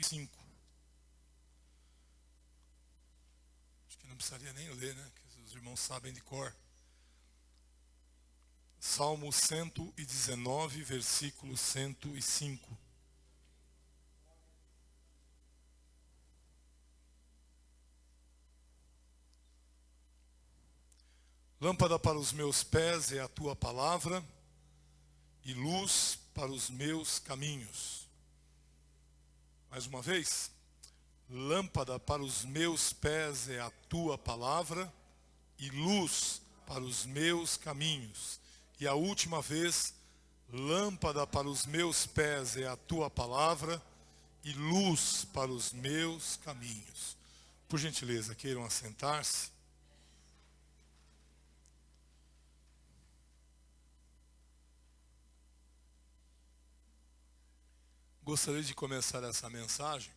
5. Acho que não precisaria nem ler, né? Que os irmãos sabem de cor. Salmo 119, versículo 105. Lâmpada para os meus pés é a tua palavra e luz para os meus caminhos. Mais uma vez. Lâmpada para os meus pés é a tua palavra e luz para os meus caminhos. E a última vez, lâmpada para os meus pés é a tua palavra e luz para os meus caminhos. Por gentileza, queiram assentar-se. Gostaria de começar essa mensagem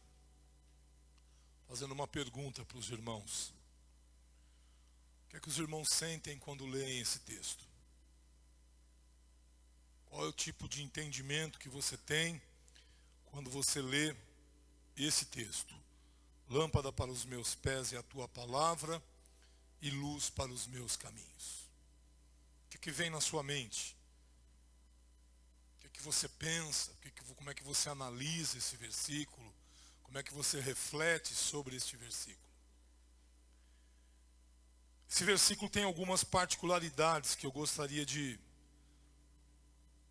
fazendo uma pergunta para os irmãos. O que é que os irmãos sentem quando leem esse texto? Qual é o tipo de entendimento que você tem quando você lê esse texto? Lâmpada para os meus pés é a tua palavra e luz para os meus caminhos. O que é que vem na sua mente? O que é que você pensa? Como é que você analisa esse versículo? Como é que você reflete sobre este versículo? Esse versículo tem algumas particularidades que eu gostaria de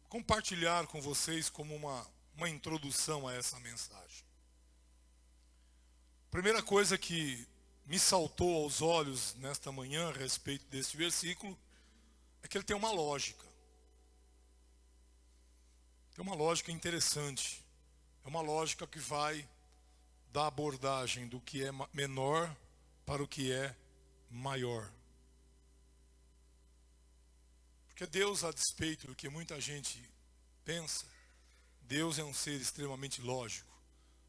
compartilhar com vocês como uma introdução a essa mensagem. A primeira coisa que me saltou aos olhos nesta manhã a respeito deste versículo é que ele tem uma lógica. Tem uma lógica interessante. É uma lógica que vai da abordagem do que é menor para o que é maior. Porque Deus, a despeito do que muita gente pensa, Deus é um ser extremamente lógico.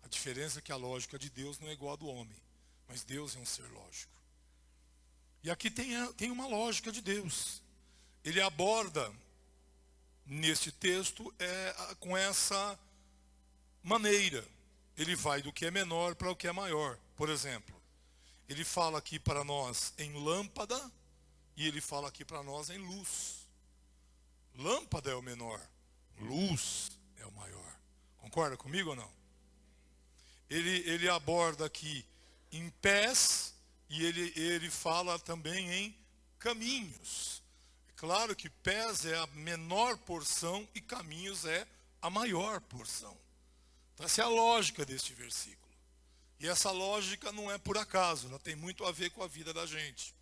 A diferença é que a lógica de Deus não é igual a do homem, mas Deus é um ser lógico. E aqui tem uma lógica de Deus. Ele aborda neste texto com essa maneira. Ele vai do que é menor para o que é maior. Por exemplo, ele fala aqui para nós em lâmpada e ele fala aqui para nós em luz. Lâmpada é o menor, luz é o maior. Concorda comigo ou não? Ele aborda aqui em pés e ele fala também em caminhos. É claro que pés é a menor porção e caminhos é a maior porção. Então essa é a lógica deste versículo. E essa lógica não é por acaso, ela tem muito a ver com a vida da gente.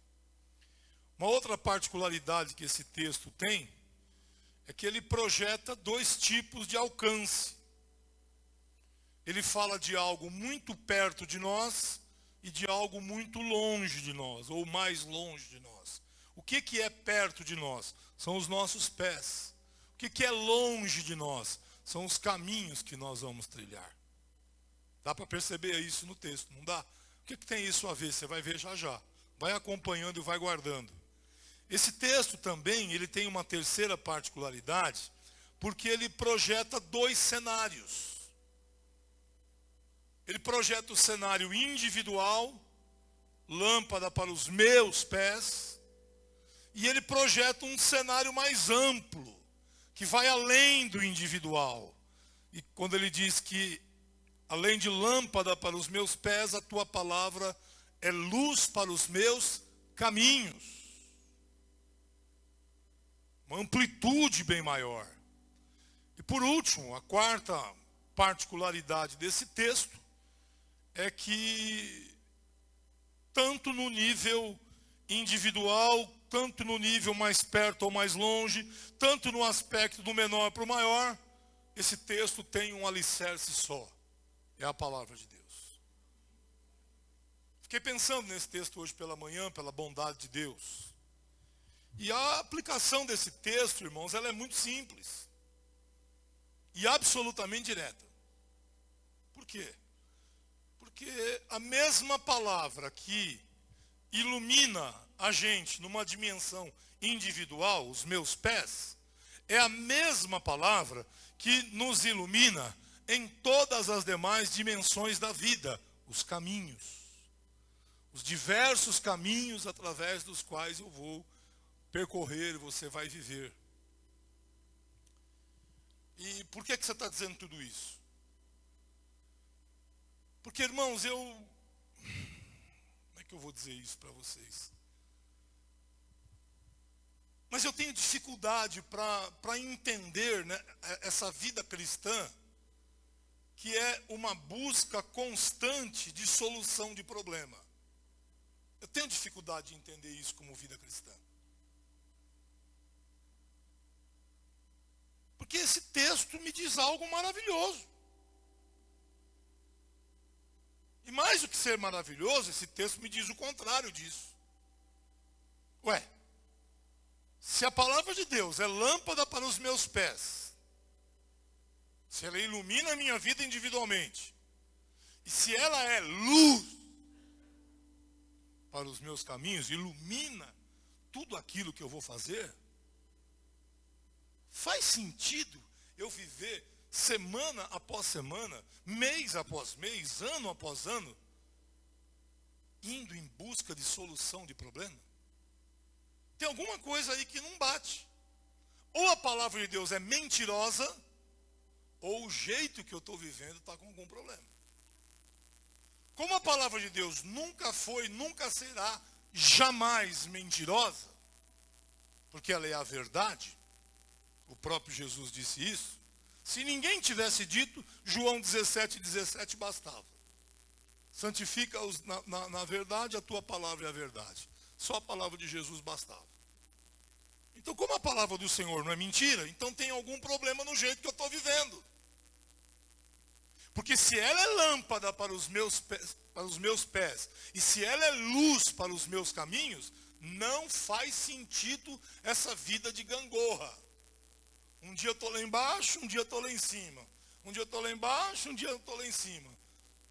Uma outra particularidade que esse texto tem é que ele projeta dois tipos de alcance. Ele fala de algo muito perto de nós e de algo muito longe de nós, ou mais longe de nós. O que é perto de nós? São os nossos pés. O que é longe de nós? São os caminhos que nós vamos trilhar. Dá para perceber isso no texto, não dá? O que tem isso a ver? Você vai ver já já. Vai acompanhando e vai guardando. Esse texto também, ele tem uma terceira particularidade, porque ele projeta dois cenários. Ele projeta o cenário individual, lâmpada para os meus pés, e ele projeta um cenário mais amplo, que vai além do individual. E quando ele diz que, além de lâmpada para os meus pés, a tua palavra é luz para os meus caminhos. Uma amplitude bem maior. E por último, a quarta particularidade desse texto é que, tanto no nível individual, tanto no nível mais perto ou mais longe, tanto no aspecto do menor para o maior, esse texto tem um alicerce só. É a palavra de Deus. Fiquei pensando nesse texto hoje pela manhã, pela bondade de Deus. E a aplicação desse texto, irmãos, ela é muito simples. E absolutamente direta. Por quê? Porque a mesma palavra que ilumina a gente numa dimensão individual, os meus pés, é a mesma palavra que nos ilumina em todas as demais dimensões da vida, os caminhos. Os diversos caminhos através dos quais eu vou percorrer e você vai viver. E por que você está dizendo tudo isso? Porque, irmãos, como é que eu vou dizer isso para vocês? Mas eu tenho dificuldade para entender, né, essa vida cristã, que é uma busca constante de solução de problema. Eu tenho dificuldade de entender isso como vida cristã. Porque esse texto me diz algo maravilhoso. E mais do que ser maravilhoso, esse texto me diz o contrário disso. Ué, se a palavra de Deus é lâmpada para os meus pés, se ela ilumina a minha vida individualmente, e se ela é luz para os meus caminhos, ilumina tudo aquilo que eu vou fazer, faz sentido eu viver semana após semana, mês após mês, ano após ano, indo em busca de solução de problema? Tem alguma coisa aí que não bate. Ou a palavra de Deus é mentirosa, ou o jeito que eu estou vivendo está com algum problema. Como a palavra de Deus nunca foi, nunca será, jamais mentirosa, porque ela é a verdade, o próprio Jesus disse isso. Se ninguém tivesse dito, João 17:17 bastava. Santifica-os na verdade, a tua palavra é a verdade. Só a palavra de Jesus bastava. Então, como a palavra do Senhor não é mentira, então tem algum problema no jeito que eu estou vivendo. Porque se ela é lâmpada para os meus pés, e se ela é luz para os meus caminhos, não faz sentido essa vida de gangorra. Um dia eu estou lá embaixo, um dia eu estou lá em cima. Um dia eu estou lá embaixo, um dia eu estou lá em cima.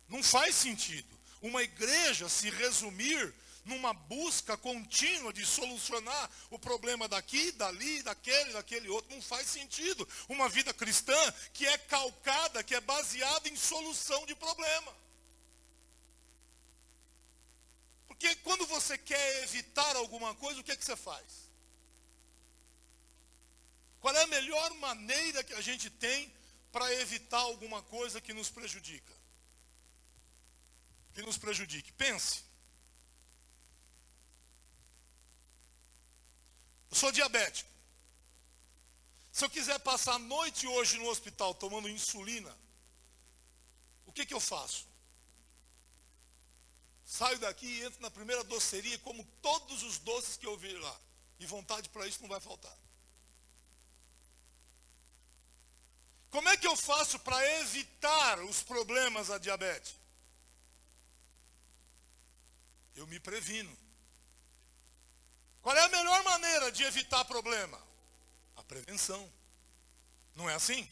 Não faz sentido. Uma igreja se resumir numa busca contínua de solucionar o problema daqui, dali, daquele outro, não faz sentido. Uma vida cristã que é calcada, que é baseada em solução de problema. Porque quando você quer evitar alguma coisa, o que é que você faz? Qual é a melhor maneira que a gente tem para evitar alguma coisa que nos prejudica? Que nos prejudique. Pense. Eu sou diabético. Se eu quiser passar a noite hoje no hospital tomando insulina, o que eu faço? Saio daqui e entro na primeira doceria e como todos os doces que eu vi lá. E vontade para isso não vai faltar. Como é que eu faço para evitar os problemas da diabetes? Eu me previno. Qual é a melhor maneira de evitar problema? A prevenção. Não é assim?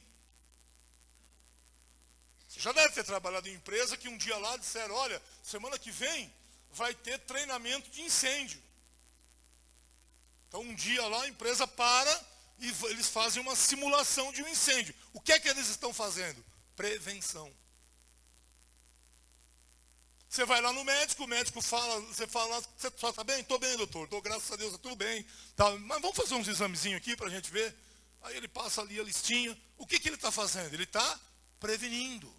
Você já deve ter trabalhado em empresa que um dia lá disseram, olha, semana que vem vai ter treinamento de incêndio. Então um dia lá a empresa para e eles fazem uma simulação de um incêndio. O que é que eles estão fazendo? Prevenção. Você vai lá no médico, o médico fala, você fala, você só está bem? Estou bem, doutor, graças a Deus, está tudo bem. Tá, mas vamos fazer uns examezinhos aqui para a gente ver. Aí ele passa ali a listinha. O que ele está fazendo? Ele está prevenindo.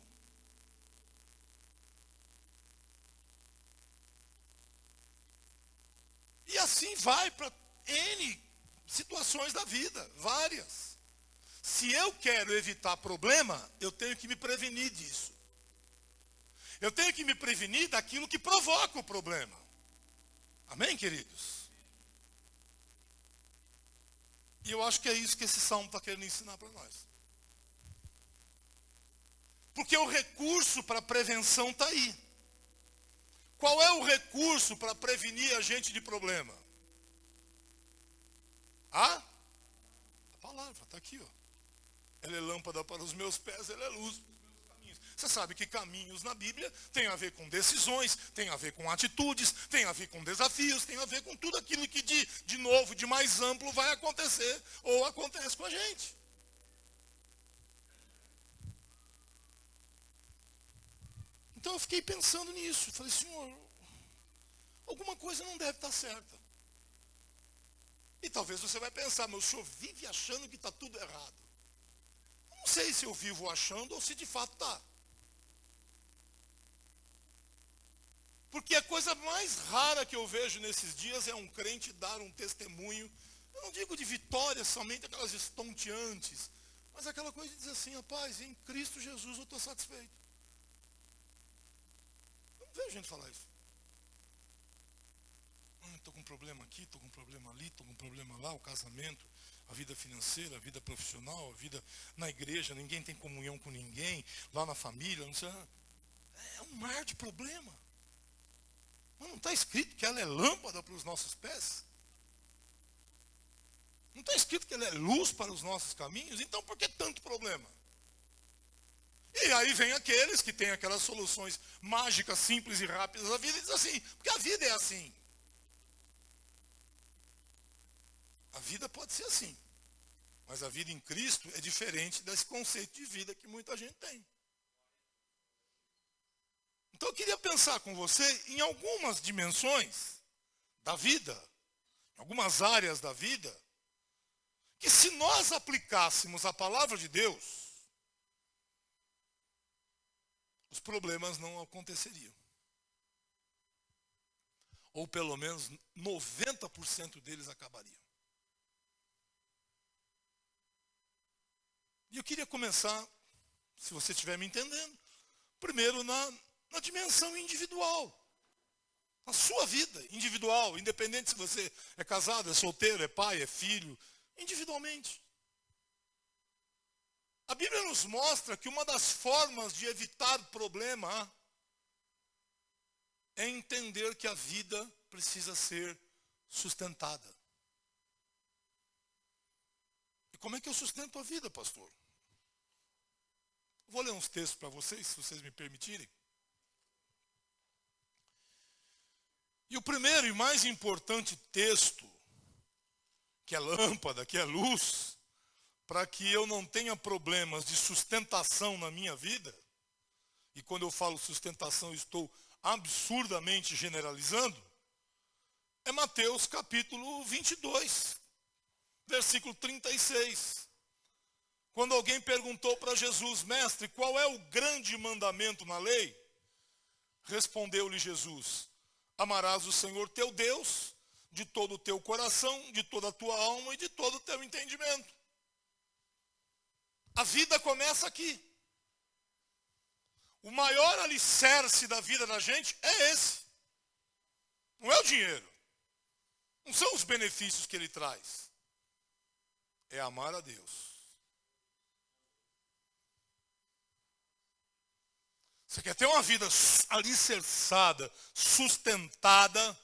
E assim vai para N situações da vida, várias. Se eu quero evitar problema, eu tenho que me prevenir disso. Eu tenho que me prevenir daquilo que provoca o problema. Amém, queridos? E eu acho que é isso que esse salmo está querendo ensinar para nós. Porque o recurso para a prevenção está aí. Qual é o recurso para prevenir a gente de problema? A palavra, está aqui, ó. Ela é lâmpada para os meus pés, ela é luz para os meus caminhos. Você sabe que caminhos na Bíblia tem a ver com decisões, tem a ver com atitudes, tem a ver com desafios, tem a ver com tudo aquilo que de novo, de mais amplo vai acontecer ou acontece com a gente. Então eu fiquei pensando nisso. Falei, Senhor, alguma coisa não deve estar certa. E talvez você vai pensar, mas o senhor vive achando que está tudo errado. Eu não sei se eu vivo achando ou se de fato está. Porque a coisa mais rara que eu vejo nesses dias é um crente dar um testemunho, eu não digo de vitória somente aquelas estonteantes, mas aquela coisa de dizer assim, rapaz, em Cristo Jesus eu estou satisfeito. Eu não vejo gente falar isso. Estou com um problema aqui, estou com um problema ali, estou com um problema lá, o casamento, a vida financeira, a vida profissional, a vida na igreja, ninguém tem comunhão com ninguém, lá na família, não sei. É um mar de problema. Mas não está escrito que ela é lâmpada para os nossos pés? Não está escrito que ela é luz para os nossos caminhos? Então por que tanto problema? E aí vem aqueles que têm aquelas soluções mágicas, simples e rápidas da vida e dizem assim, porque a vida é assim. A vida pode ser assim, mas a vida em Cristo é diferente desse conceito de vida que muita gente tem. Então eu queria pensar com você em algumas dimensões da vida, em algumas áreas da vida, que se nós aplicássemos a palavra de Deus, os problemas não aconteceriam. Ou pelo menos 90% deles acabariam. E eu queria começar, se você estiver me entendendo, primeiro na dimensão individual. Na sua vida individual, independente se você é casado, é solteiro, é pai, é filho, individualmente. A Bíblia nos mostra que uma das formas de evitar problema é entender que a vida precisa ser sustentada. E como é que eu sustento a vida, pastor? Vou ler uns textos para vocês, se vocês me permitirem. E o primeiro e mais importante texto, que é lâmpada, que é luz, para que eu não tenha problemas de sustentação na minha vida, e quando eu falo sustentação, eu estou absurdamente generalizando, é Mateus capítulo 22, versículo 36. Quando alguém perguntou para Jesus, mestre, qual é o grande mandamento na lei? Respondeu-lhe Jesus, amarás o Senhor teu Deus de todo o teu coração, de toda a tua alma e de todo o teu entendimento. A vida começa aqui. O maior alicerce da vida da gente é esse. Não é o dinheiro. Não são os benefícios que ele traz. É amar a Deus. Você quer ter uma vida alicerçada, sustentada,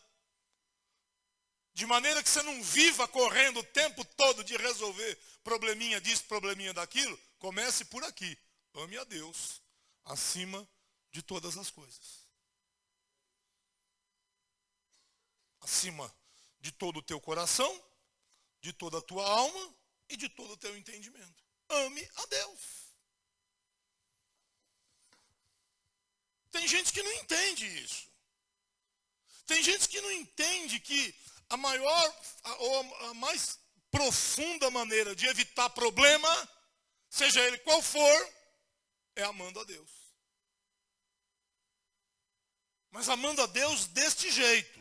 de maneira que você não viva correndo o tempo todo de resolver probleminha disso, probleminha daquilo? Comece por aqui. Ame a Deus acima de todas as coisas. Acima de todo o teu coração, de toda a tua alma e de todo o teu entendimento. Ame a Deus. Tem gente que não entende isso. Tem gente que não entende que a maior, ou a mais profunda maneira de evitar problema, seja ele qual for, é amando a Deus. Mas amando a Deus deste jeito,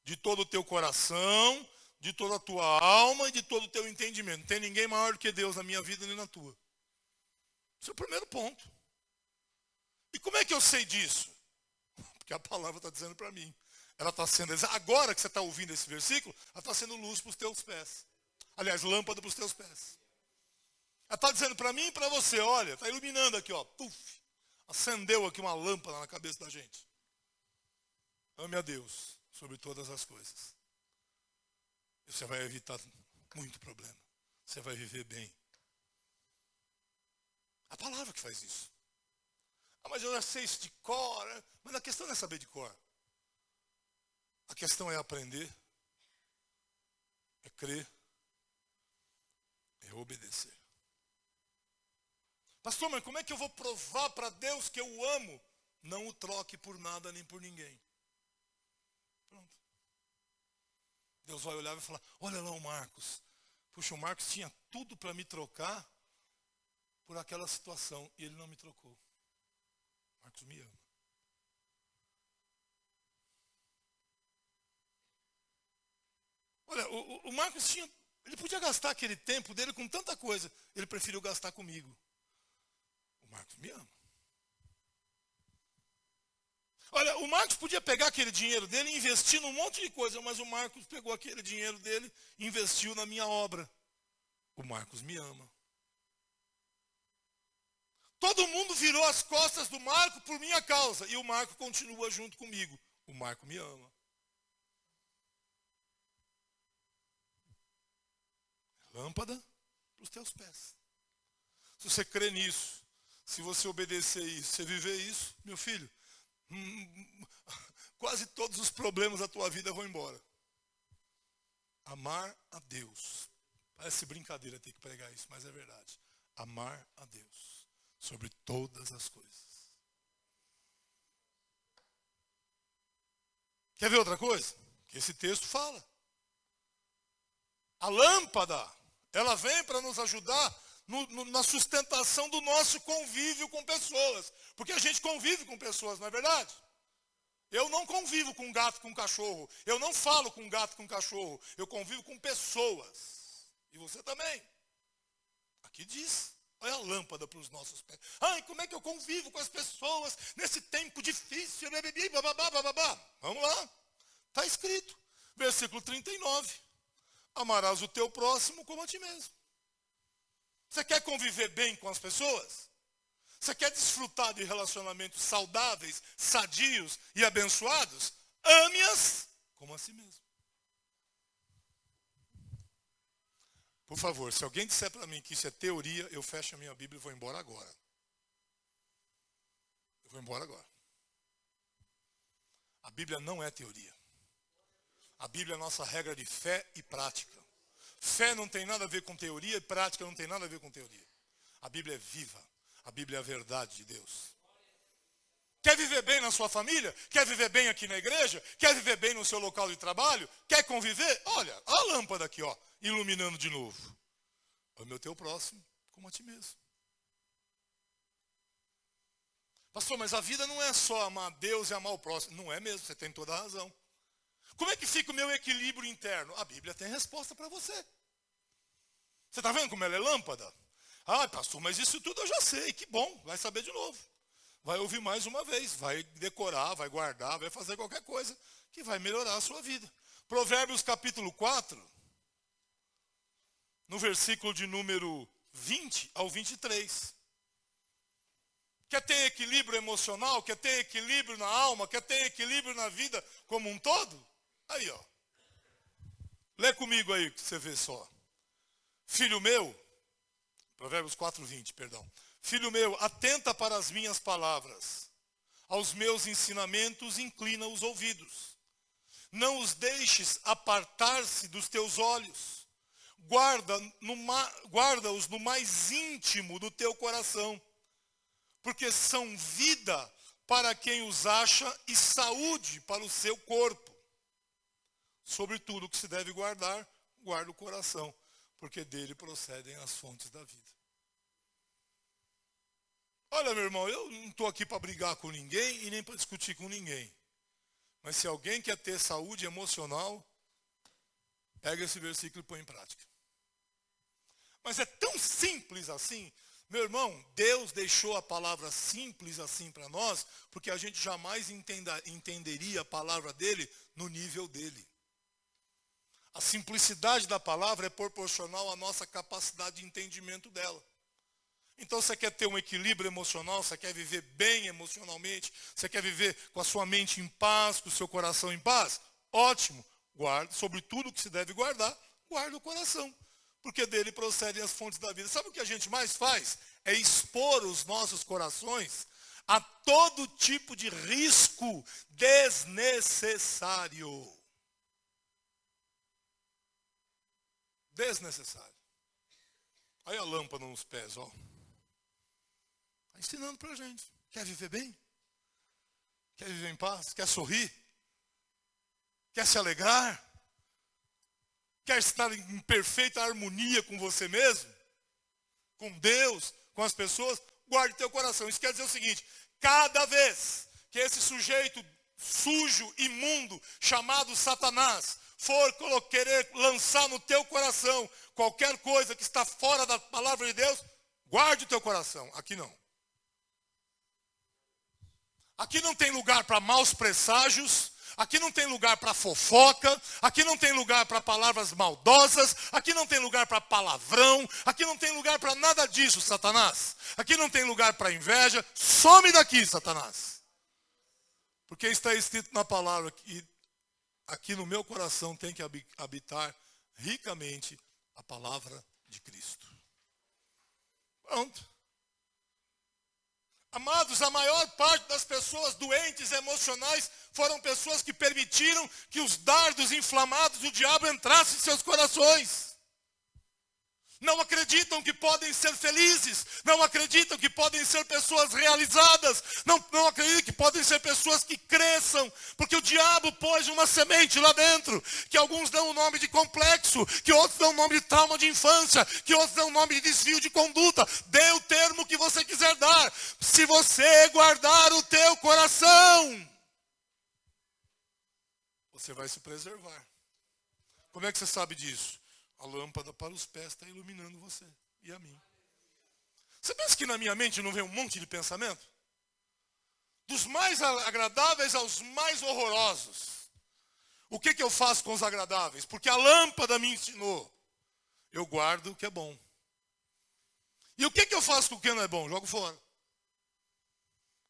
de todo o teu coração, de toda a tua alma e de todo o teu entendimento. Não tem ninguém maior do que Deus na minha vida nem na tua. Esse é o primeiro ponto. E como é que eu sei disso? Porque a palavra está dizendo para mim. Ela está sendo, agora que você está ouvindo esse versículo, ela está sendo luz para os teus pés. Aliás, lâmpada para os teus pés. Ela está dizendo para mim e para você, olha, está iluminando aqui, ó. Puf, acendeu aqui uma lâmpada na cabeça da gente. Ame a Deus sobre todas as coisas. E você vai evitar muito problema. Você vai viver bem. A palavra que faz isso. Ah, mas eu já sei isso de cor. Né? Mas a questão não é saber de cor. A questão é aprender, é crer, é obedecer. Pastor, mas como é que eu vou provar para Deus que eu o amo? Não o troque por nada nem por ninguém. Pronto. Deus vai olhar e vai falar, olha lá o Marcos. Puxa, o Marcos tinha tudo para me trocar por aquela situação e ele não me trocou. O Marcos me ama. Olha, o Marcos tinha, ele podia gastar aquele tempo dele com tanta coisa. Ele preferiu gastar comigo. O Marcos me ama. Olha, o Marcos podia pegar aquele dinheiro dele e investir num monte de coisa, mas o Marcos pegou aquele dinheiro dele e investiu na minha obra. O Marcos me ama. Todo mundo virou as costas do Marco por minha causa. E o Marco continua junto comigo. O Marco me ama. Lâmpada para os teus pés. Se você crê nisso, se você obedecer isso, se você viver isso, meu filho, quase todos os problemas da tua vida vão embora. Amar a Deus. Parece brincadeira ter que pregar isso, mas é verdade. Amar a Deus sobre todas as coisas. Quer ver outra coisa? Que esse texto fala. A lâmpada, ela vem para nos ajudar na sustentação do nosso convívio com pessoas. Porque a gente convive com pessoas, não é verdade? Eu não convivo com gato, com cachorro. Eu não falo com gato, com cachorro. Eu convivo com pessoas. E você também. Aqui diz. Olha a lâmpada para os nossos pés. Ai, como é que eu convivo com as pessoas nesse tempo difícil? Bababá. Vamos lá. Está escrito. Versículo 39. Amarás o teu próximo como a ti mesmo. Você quer conviver bem com as pessoas? Você quer desfrutar de relacionamentos saudáveis, sadios e abençoados? Ame-as como a si mesmo. Por favor, se alguém disser para mim que isso é teoria, eu fecho a minha Bíblia e vou embora agora. Eu vou embora agora. A Bíblia não é teoria. A Bíblia é a nossa regra de fé e prática. Fé não tem nada a ver com teoria e prática não tem nada a ver com teoria. A Bíblia é viva. A Bíblia é a verdade de Deus. Quer viver bem na sua família? Quer viver bem aqui na igreja? Quer viver bem no seu local de trabalho? Quer conviver? Olha, a lâmpada aqui, ó, iluminando de novo. Ame o teu próximo como a ti mesmo. Pastor, mas a vida não é só amar a Deus e amar o próximo. Não é mesmo, você tem toda a razão. Como é que fica o meu equilíbrio interno? A Bíblia tem resposta para você. Você está vendo como ela é lâmpada? Ah, pastor, mas isso tudo eu já sei. Que bom, vai saber de novo. Vai ouvir mais uma vez, vai decorar, vai guardar, vai fazer qualquer coisa que vai melhorar a sua vida. Provérbios capítulo 4, no versículo de número 20 ao 23. Quer ter equilíbrio emocional? Quer ter equilíbrio na alma? Quer ter equilíbrio na vida como um todo? Aí, ó. Lê comigo aí que você vê só. Filho meu, Provérbios 4:20, perdão. Filho meu, atenta para as minhas palavras. Aos meus ensinamentos inclina os ouvidos. Não os deixes apartar-se dos teus olhos. Guarda-os no mais íntimo do teu coração. Porque são vida para quem os acha e saúde para o seu corpo. Sobre tudo que se deve guardar, guarda o coração, porque dele procedem as fontes da vida. Olha, meu irmão, eu não estou aqui para brigar com ninguém e nem para discutir com ninguém. Mas se alguém quer ter saúde emocional, pega esse versículo e põe em prática. Mas é tão simples assim. Meu irmão, Deus deixou a palavra simples assim para nós, porque a gente jamais entenderia a palavra dele no nível dele. A simplicidade da palavra é proporcional à nossa capacidade de entendimento dela. Então você quer ter um equilíbrio emocional, você quer viver bem emocionalmente, você quer viver com a sua mente em paz, com o seu coração em paz? Ótimo, guarde, sobre tudo que se deve guardar, guarde o coração. Porque dele procedem as fontes da vida. Sabe o que a gente mais faz? É expor os nossos corações a todo tipo de risco desnecessário. Desnecessário. Aí a lâmpada nos pés, ó. Está ensinando para a gente. Quer viver bem? Quer viver em paz? Quer sorrir? Quer se alegrar? Quer estar em perfeita harmonia com você mesmo? Com Deus? Com as pessoas? Guarde teu coração. Isso quer dizer o seguinte: cada vez que esse sujeito sujo, imundo, chamado Satanás, for querer lançar no teu coração qualquer coisa que está fora da palavra de Deus, guarde o teu coração. Aqui não. Aqui não tem lugar para maus presságios. Aqui não tem lugar para fofoca, aqui não tem lugar para palavras maldosas, aqui não tem lugar para palavrão, aqui não tem lugar para nada disso, Satanás. Aqui não tem lugar para inveja. Some daqui, Satanás. Porque está escrito na palavra que aqui no meu coração tem que habitar ricamente a palavra de Cristo. Pronto. Amados, a maior parte das pessoas doentes emocionais foram pessoas que permitiram que os dardos inflamados do diabo entrassem em seus corações. Não acreditam que podem ser felizes, não acreditam que podem ser pessoas realizadas, não acreditam que podem ser pessoas que cresçam, porque o diabo pôs uma semente lá dentro, que alguns dão o nome de complexo, que outros dão o nome de trauma de infância, que outros dão o nome de desvio de conduta. Dê o termo que você quiser dar, se você guardar o teu coração, você vai se preservar. Como é que você sabe disso? A lâmpada para os pés está iluminando você e a mim. Você pensa que na minha mente não vem um monte de pensamento? Dos mais agradáveis aos mais horrorosos. O que eu faço com os agradáveis? Porque a lâmpada me ensinou. Eu guardo o que é bom. E o que eu faço com o que não é bom? Jogo fora.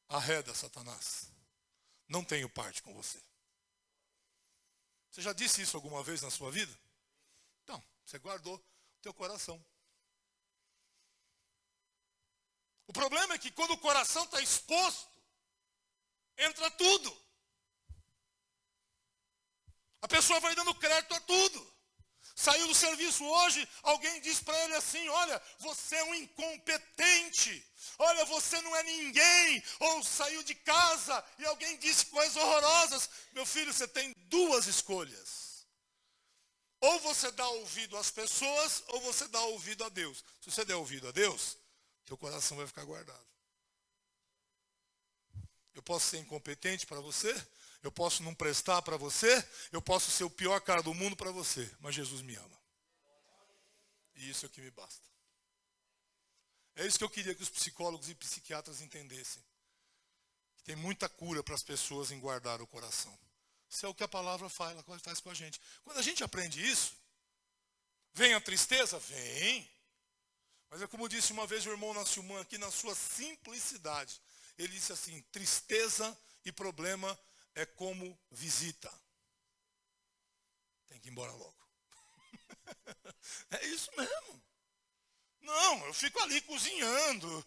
Arreda, Satanás. Não tenho parte com você. Você já disse isso alguma vez na sua vida? Então, você guardou o teu coração. O problema é que quando o coração está exposto, entra tudo. A pessoa vai dando crédito a tudo. Saiu do serviço hoje, alguém diz para ele assim: olha, você é um incompetente. Olha, você não é ninguém. Ou saiu de casa e alguém disse coisas horrorosas. Meu filho, você tem duas escolhas. Ou você dá ouvido às pessoas, ou você dá ouvido a Deus. Se você der ouvido a Deus, teu coração vai ficar guardado. Eu posso ser incompetente para você, eu posso não prestar para você, eu posso ser o pior cara do mundo para você, mas Jesus me ama. E isso é o que me basta. É isso que eu queria que os psicólogos e psiquiatras entendessem. Que tem muita cura para as pessoas em guardar o coração. Isso é o que a palavra faz com a gente. Quando a gente aprende isso, vem a tristeza? Vem. Mas é como disse uma vez o irmão Nascimã aqui, na sua simplicidade. Ele disse assim: tristeza e problema é como visita. Tem que ir embora logo. É isso mesmo. Não, eu fico ali cozinhando.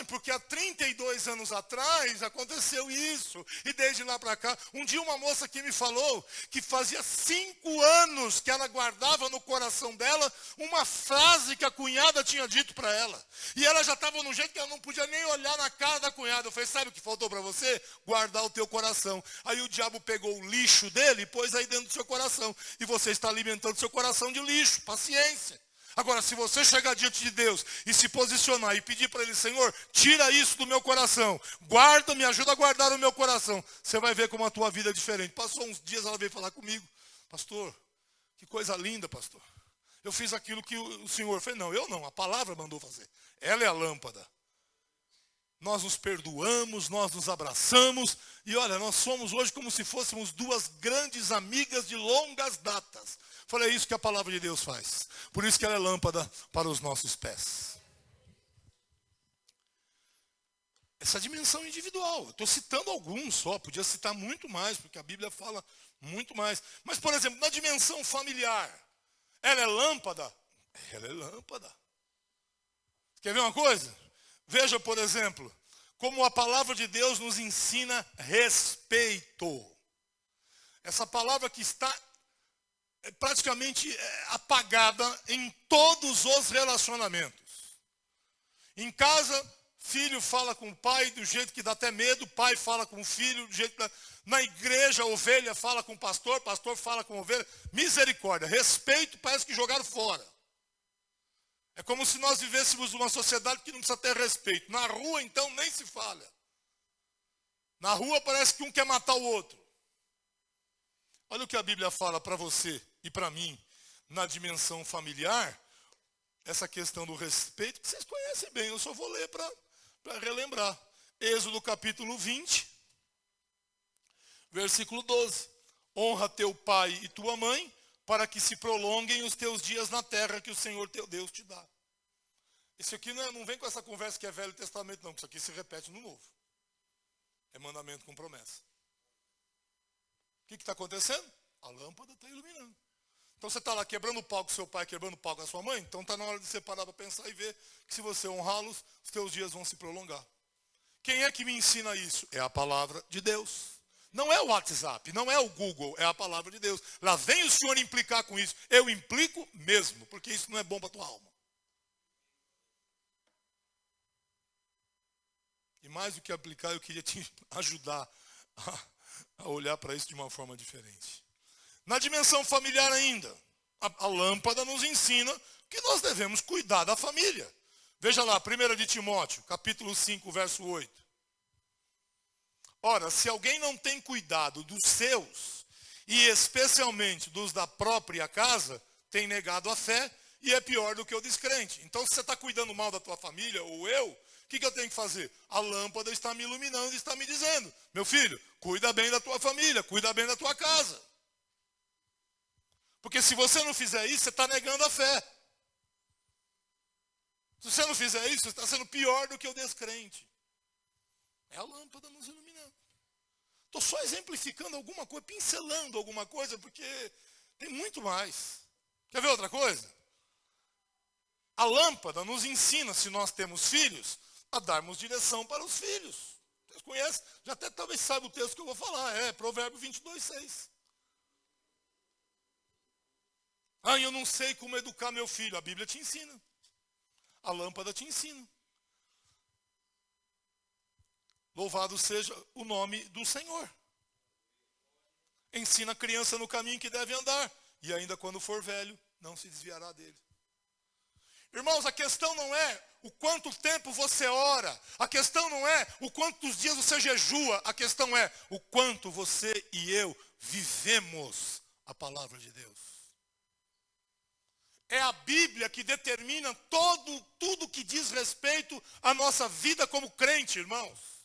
Porque há 32 anos atrás aconteceu isso. E desde lá para cá, um dia uma moça aqui me falou que fazia 5 anos que ela guardava no coração dela uma frase que a cunhada tinha dito para ela. E ela já estava num jeito que ela não podia nem olhar na cara da cunhada. Eu falei: sabe o que faltou para você? Guardar o teu coração. Aí o diabo pegou o lixo dele e pôs aí dentro do seu coração. E você está alimentando seu coração de lixo. Paciência. Agora, se você chegar diante de Deus e se posicionar e pedir para Ele: Senhor, tira isso do meu coração, guarda, me ajuda a guardar o meu coração, você vai ver como a tua vida é diferente. Passou uns dias, ela veio falar comigo: pastor, que coisa linda, pastor. Eu fiz aquilo que o Senhor fez. Não, eu não, a palavra mandou fazer. Ela é a lâmpada. Nós nos perdoamos, nós nos abraçamos. E olha, nós somos hoje como se fôssemos duas grandes amigas de longas datas. Falei: é isso que a palavra de Deus faz. Por isso que ela é lâmpada para os nossos pés. Essa dimensão individual. Eu estou citando alguns só. Podia citar muito mais, porque a Bíblia fala muito mais. Mas, por exemplo, na dimensão familiar, ela é lâmpada? Ela é lâmpada. Quer ver uma coisa? Veja, por exemplo, como a palavra de Deus nos ensina respeito. Essa palavra que está praticamente apagada em todos os relacionamentos. Em casa, Filho fala com o pai do jeito que dá até medo, pai fala com o filho do jeito que dá... Na igreja, a ovelha fala com o pastor, pastor fala com a ovelha. Misericórdia, respeito parece que jogaram fora. É como se nós vivêssemos numa sociedade que não precisa ter respeito. Na rua, então, nem se fala. Na rua parece que um quer matar o outro. Olha o que a Bíblia fala para você e para mim, na dimensão familiar, essa questão do respeito, que vocês conhecem bem, eu só vou ler para relembrar. Êxodo capítulo 20, versículo 12. Honra teu pai e tua mãe, para que se prolonguem os teus dias na terra que o Senhor teu Deus te dá. Isso aqui não vem com essa conversa que é Velho Testamento, não, porque isso aqui se repete no Novo. É mandamento com promessa. O que está acontecendo? A lâmpada está iluminando. Então você está lá quebrando o pau com seu pai, quebrando o pau com a sua mãe, então está na hora de você parar para pensar e ver que se você honrá-los, os teus dias vão se prolongar. Quem é que me ensina isso? É a palavra de Deus. Não é o WhatsApp, não é o Google, é a palavra de Deus. Lá vem o Senhor implicar com isso. Eu implico mesmo, porque isso não é bom para a tua alma. E mais do que aplicar, eu queria te ajudar a olhar para isso de uma forma diferente. Na dimensão familiar ainda, a lâmpada nos ensina que nós devemos cuidar da família. Veja lá, 1 de Timóteo, capítulo 5, verso 8. Ora, se alguém não tem cuidado dos seus, e especialmente dos da própria casa, tem negado a fé e é pior do que o descrente. Então, se você está cuidando mal da tua família, ou eu, o que eu tenho que fazer? A lâmpada está me iluminando e está me dizendo, meu filho, cuida bem da tua família, cuida bem da tua casa. Porque se você não fizer isso, você está negando a fé. Se você não fizer isso, você está sendo pior do que o descrente. É a lâmpada nos iluminando. Estou só exemplificando alguma coisa, pincelando alguma coisa, porque tem muito mais. Quer ver outra coisa? A lâmpada nos ensina, se nós temos filhos, a darmos direção para os filhos. Vocês conhecem? Já até talvez saibam o texto que eu vou falar. É Provérbio 22, 6. Ah, eu não sei como educar meu filho. A Bíblia te ensina. A lâmpada te ensina. Louvado seja o nome do Senhor. Ensina a criança no caminho que deve andar. E ainda quando for velho, não se desviará dele. Irmãos, a questão não é o quanto tempo você ora. A questão não é o quantos dias você jejua. A questão é o quanto você e eu vivemos a palavra de Deus. É a Bíblia que determina tudo que diz respeito à nossa vida como crente, irmãos.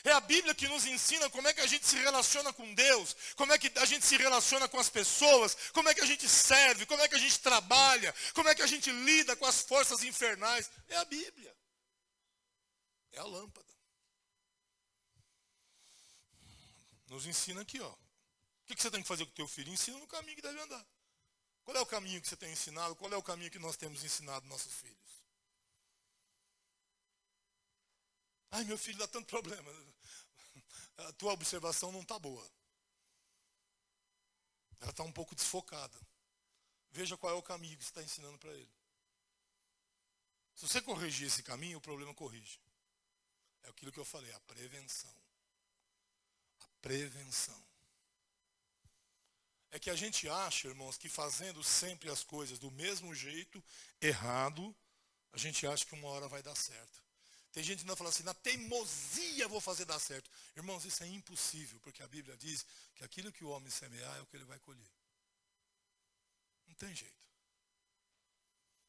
É a Bíblia que nos ensina como é que a gente se relaciona com Deus, como é que a gente se relaciona com as pessoas, como é que a gente serve, como é que a gente trabalha, como é que a gente lida com as forças infernais. É a Bíblia. É a lâmpada. Nos ensina aqui, ó. O que você tem que fazer com o teu filho? Ensina no caminho que deve andar. Qual é o caminho que você tem ensinado? Qual é o caminho que nós temos ensinado nossos filhos? Ai, meu filho dá tanto problema. A tua observação não está boa. Ela está um pouco desfocada. Veja qual é o caminho que você está ensinando para ele. Se você corrigir esse caminho, o problema corrige. É aquilo que eu falei, a prevenção. A prevenção. É que a gente acha, irmãos, que fazendo sempre as coisas do mesmo jeito, errado, a gente acha que uma hora vai dar certo. Tem gente que ainda fala assim, na teimosia vou fazer dar certo. Irmãos, isso é impossível, porque a Bíblia diz que aquilo que o homem semear é o que ele vai colher. Não tem jeito.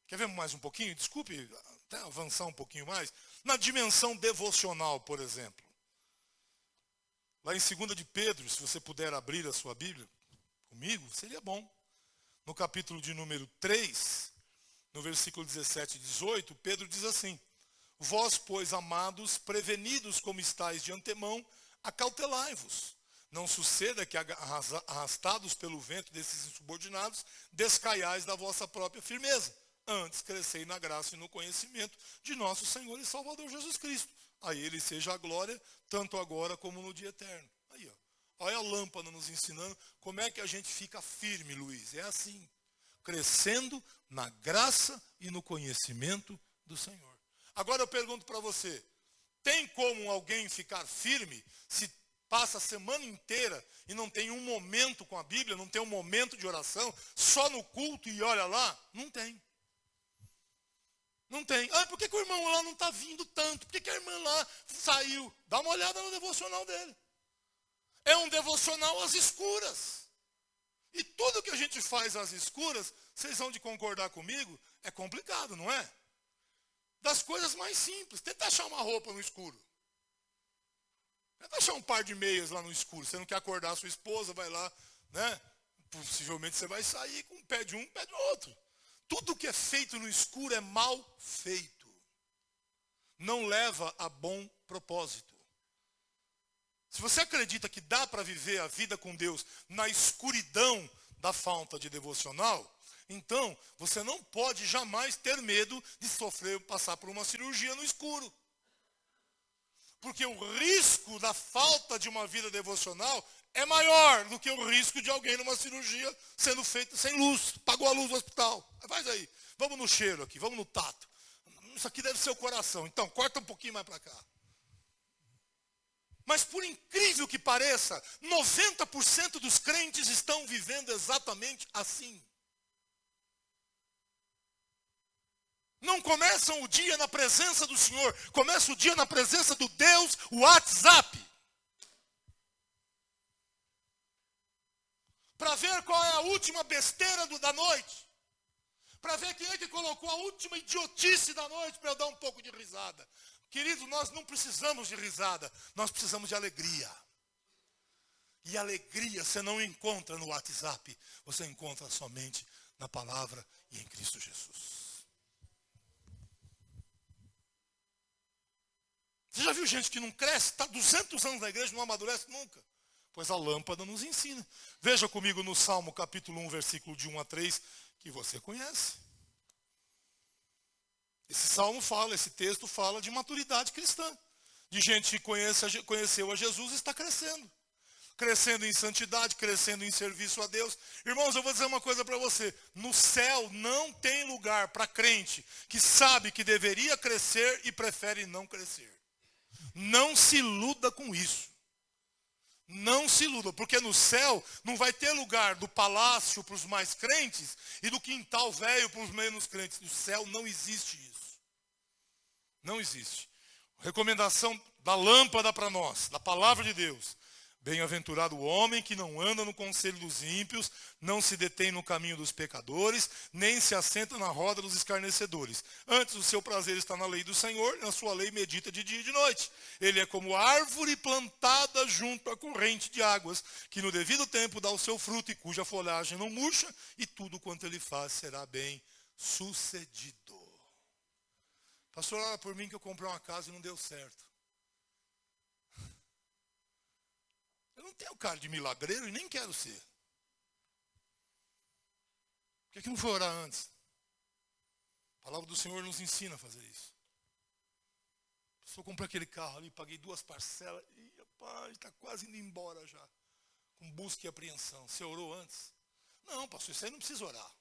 Quer ver mais um pouquinho? Desculpe, até avançar um pouquinho mais. Na dimensão devocional, por exemplo. Lá em 2 de Pedro, se você puder abrir a sua Bíblia comigo, seria bom. No capítulo de número 3, no versículo 17 e 18, Pedro diz assim, vós, pois, amados, prevenidos como estáis de antemão, acautelai-vos. Não suceda que, arrastados pelo vento desses insubordinados, descaiais da vossa própria firmeza. Antes, crescei na graça e no conhecimento de nosso Senhor e Salvador Jesus Cristo. A Ele seja a glória, tanto agora como no dia eterno. Aí, ó. Olha a lâmpada nos ensinando como é que a gente fica firme, Luiz. É assim, crescendo na graça e no conhecimento do Senhor. Agora eu pergunto para você, Tem como alguém ficar firme se passa a semana inteira e não tem um momento com a Bíblia, não tem um momento de oração, só no culto e olha lá? Não tem. Não tem. Ah, por que o irmão lá não está vindo tanto? Por que a irmã lá saiu? Dá uma olhada no devocional dele. É um devocional às escuras. E tudo que a gente faz às escuras, vocês vão de concordar comigo, é complicado, não é? Das coisas mais simples. Tenta achar uma roupa no escuro. Tenta achar um par de meias lá no escuro. Você não quer acordar a sua esposa, vai lá, né? Possivelmente você vai sair com um pé de outro. Tudo que é feito no escuro é mal feito. Não leva a bom propósito. Se você acredita que dá para viver a vida com Deus na escuridão da falta de devocional, então você não pode jamais ter medo de passar por uma cirurgia no escuro. Porque o risco da falta de uma vida devocional é maior do que o risco de alguém numa cirurgia sendo feita sem luz. Pagou a luz do hospital. Faz aí. Vamos no cheiro aqui, vamos no tato. Isso aqui deve ser o coração. Então, corta um pouquinho mais para cá. Mas por incrível que pareça, 90% dos crentes estão vivendo exatamente assim. Não começam o dia na presença do Senhor, começa o dia na presença do Deus, o WhatsApp. Para ver qual é a última besteira da noite. Para ver quem é que colocou a última idiotice da noite para eu dar um pouco de risada. Querido, nós não precisamos de risada, nós precisamos de alegria. E alegria você não encontra no WhatsApp, você encontra somente na palavra e em Cristo Jesus. Você já viu gente que não cresce, está 200 anos na igreja e não amadurece nunca? Pois a lâmpada nos ensina. Veja comigo no Salmo capítulo 1, versículo de 1 a 3, que você conhece. Esse texto fala de maturidade cristã. De gente que conheceu a Jesus e está crescendo. Crescendo em santidade, crescendo em serviço a Deus. Irmãos, eu vou dizer uma coisa para você. No céu não tem lugar para crente que sabe que deveria crescer e prefere não crescer. Não se iluda com isso. Não se iluda, porque no céu não vai ter lugar do palácio para os mais crentes e do quintal velho para os menos crentes. No céu não existe isso. Não existe. Recomendação da lâmpada para nós, da palavra de Deus. Bem-aventurado o homem que não anda no conselho dos ímpios, não se detém no caminho dos pecadores, nem se assenta na roda dos escarnecedores. Antes o seu prazer está na lei do Senhor, na sua lei medita de dia e de noite. Ele é como árvore plantada junto à corrente de águas, que no devido tempo dá o seu fruto e cuja folhagem não murcha, e tudo quanto ele faz será bem sucedido. Pastor, ora por mim que eu comprei uma casa e não deu certo. Eu não tenho cara de milagreiro e nem quero ser. Por que não foi orar antes? A palavra do Senhor nos ensina a fazer isso. Se eu comprei aquele carro ali, paguei 2 parcelas, e rapaz, está quase indo embora já. Com busca e apreensão. Você orou antes? Não, pastor, isso aí não precisa orar.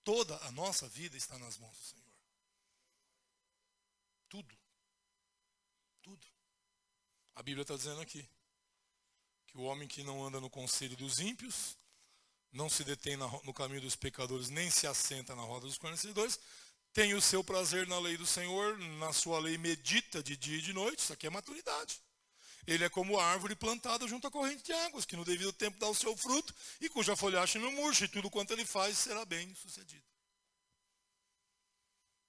Toda a nossa vida está nas mãos do Senhor. Tudo. Tudo. A Bíblia está dizendo aqui. Que o homem que não anda no conselho dos ímpios, não se detém no caminho dos pecadores, nem se assenta na roda dos escarnecedores, tem o seu prazer na lei do Senhor, na sua lei medita de dia e de noite. Isso aqui é maturidade. Ele é como a árvore plantada junto à corrente de águas, que no devido tempo dá o seu fruto, e cuja folhagem não murcha, e tudo quanto ele faz será bem sucedido.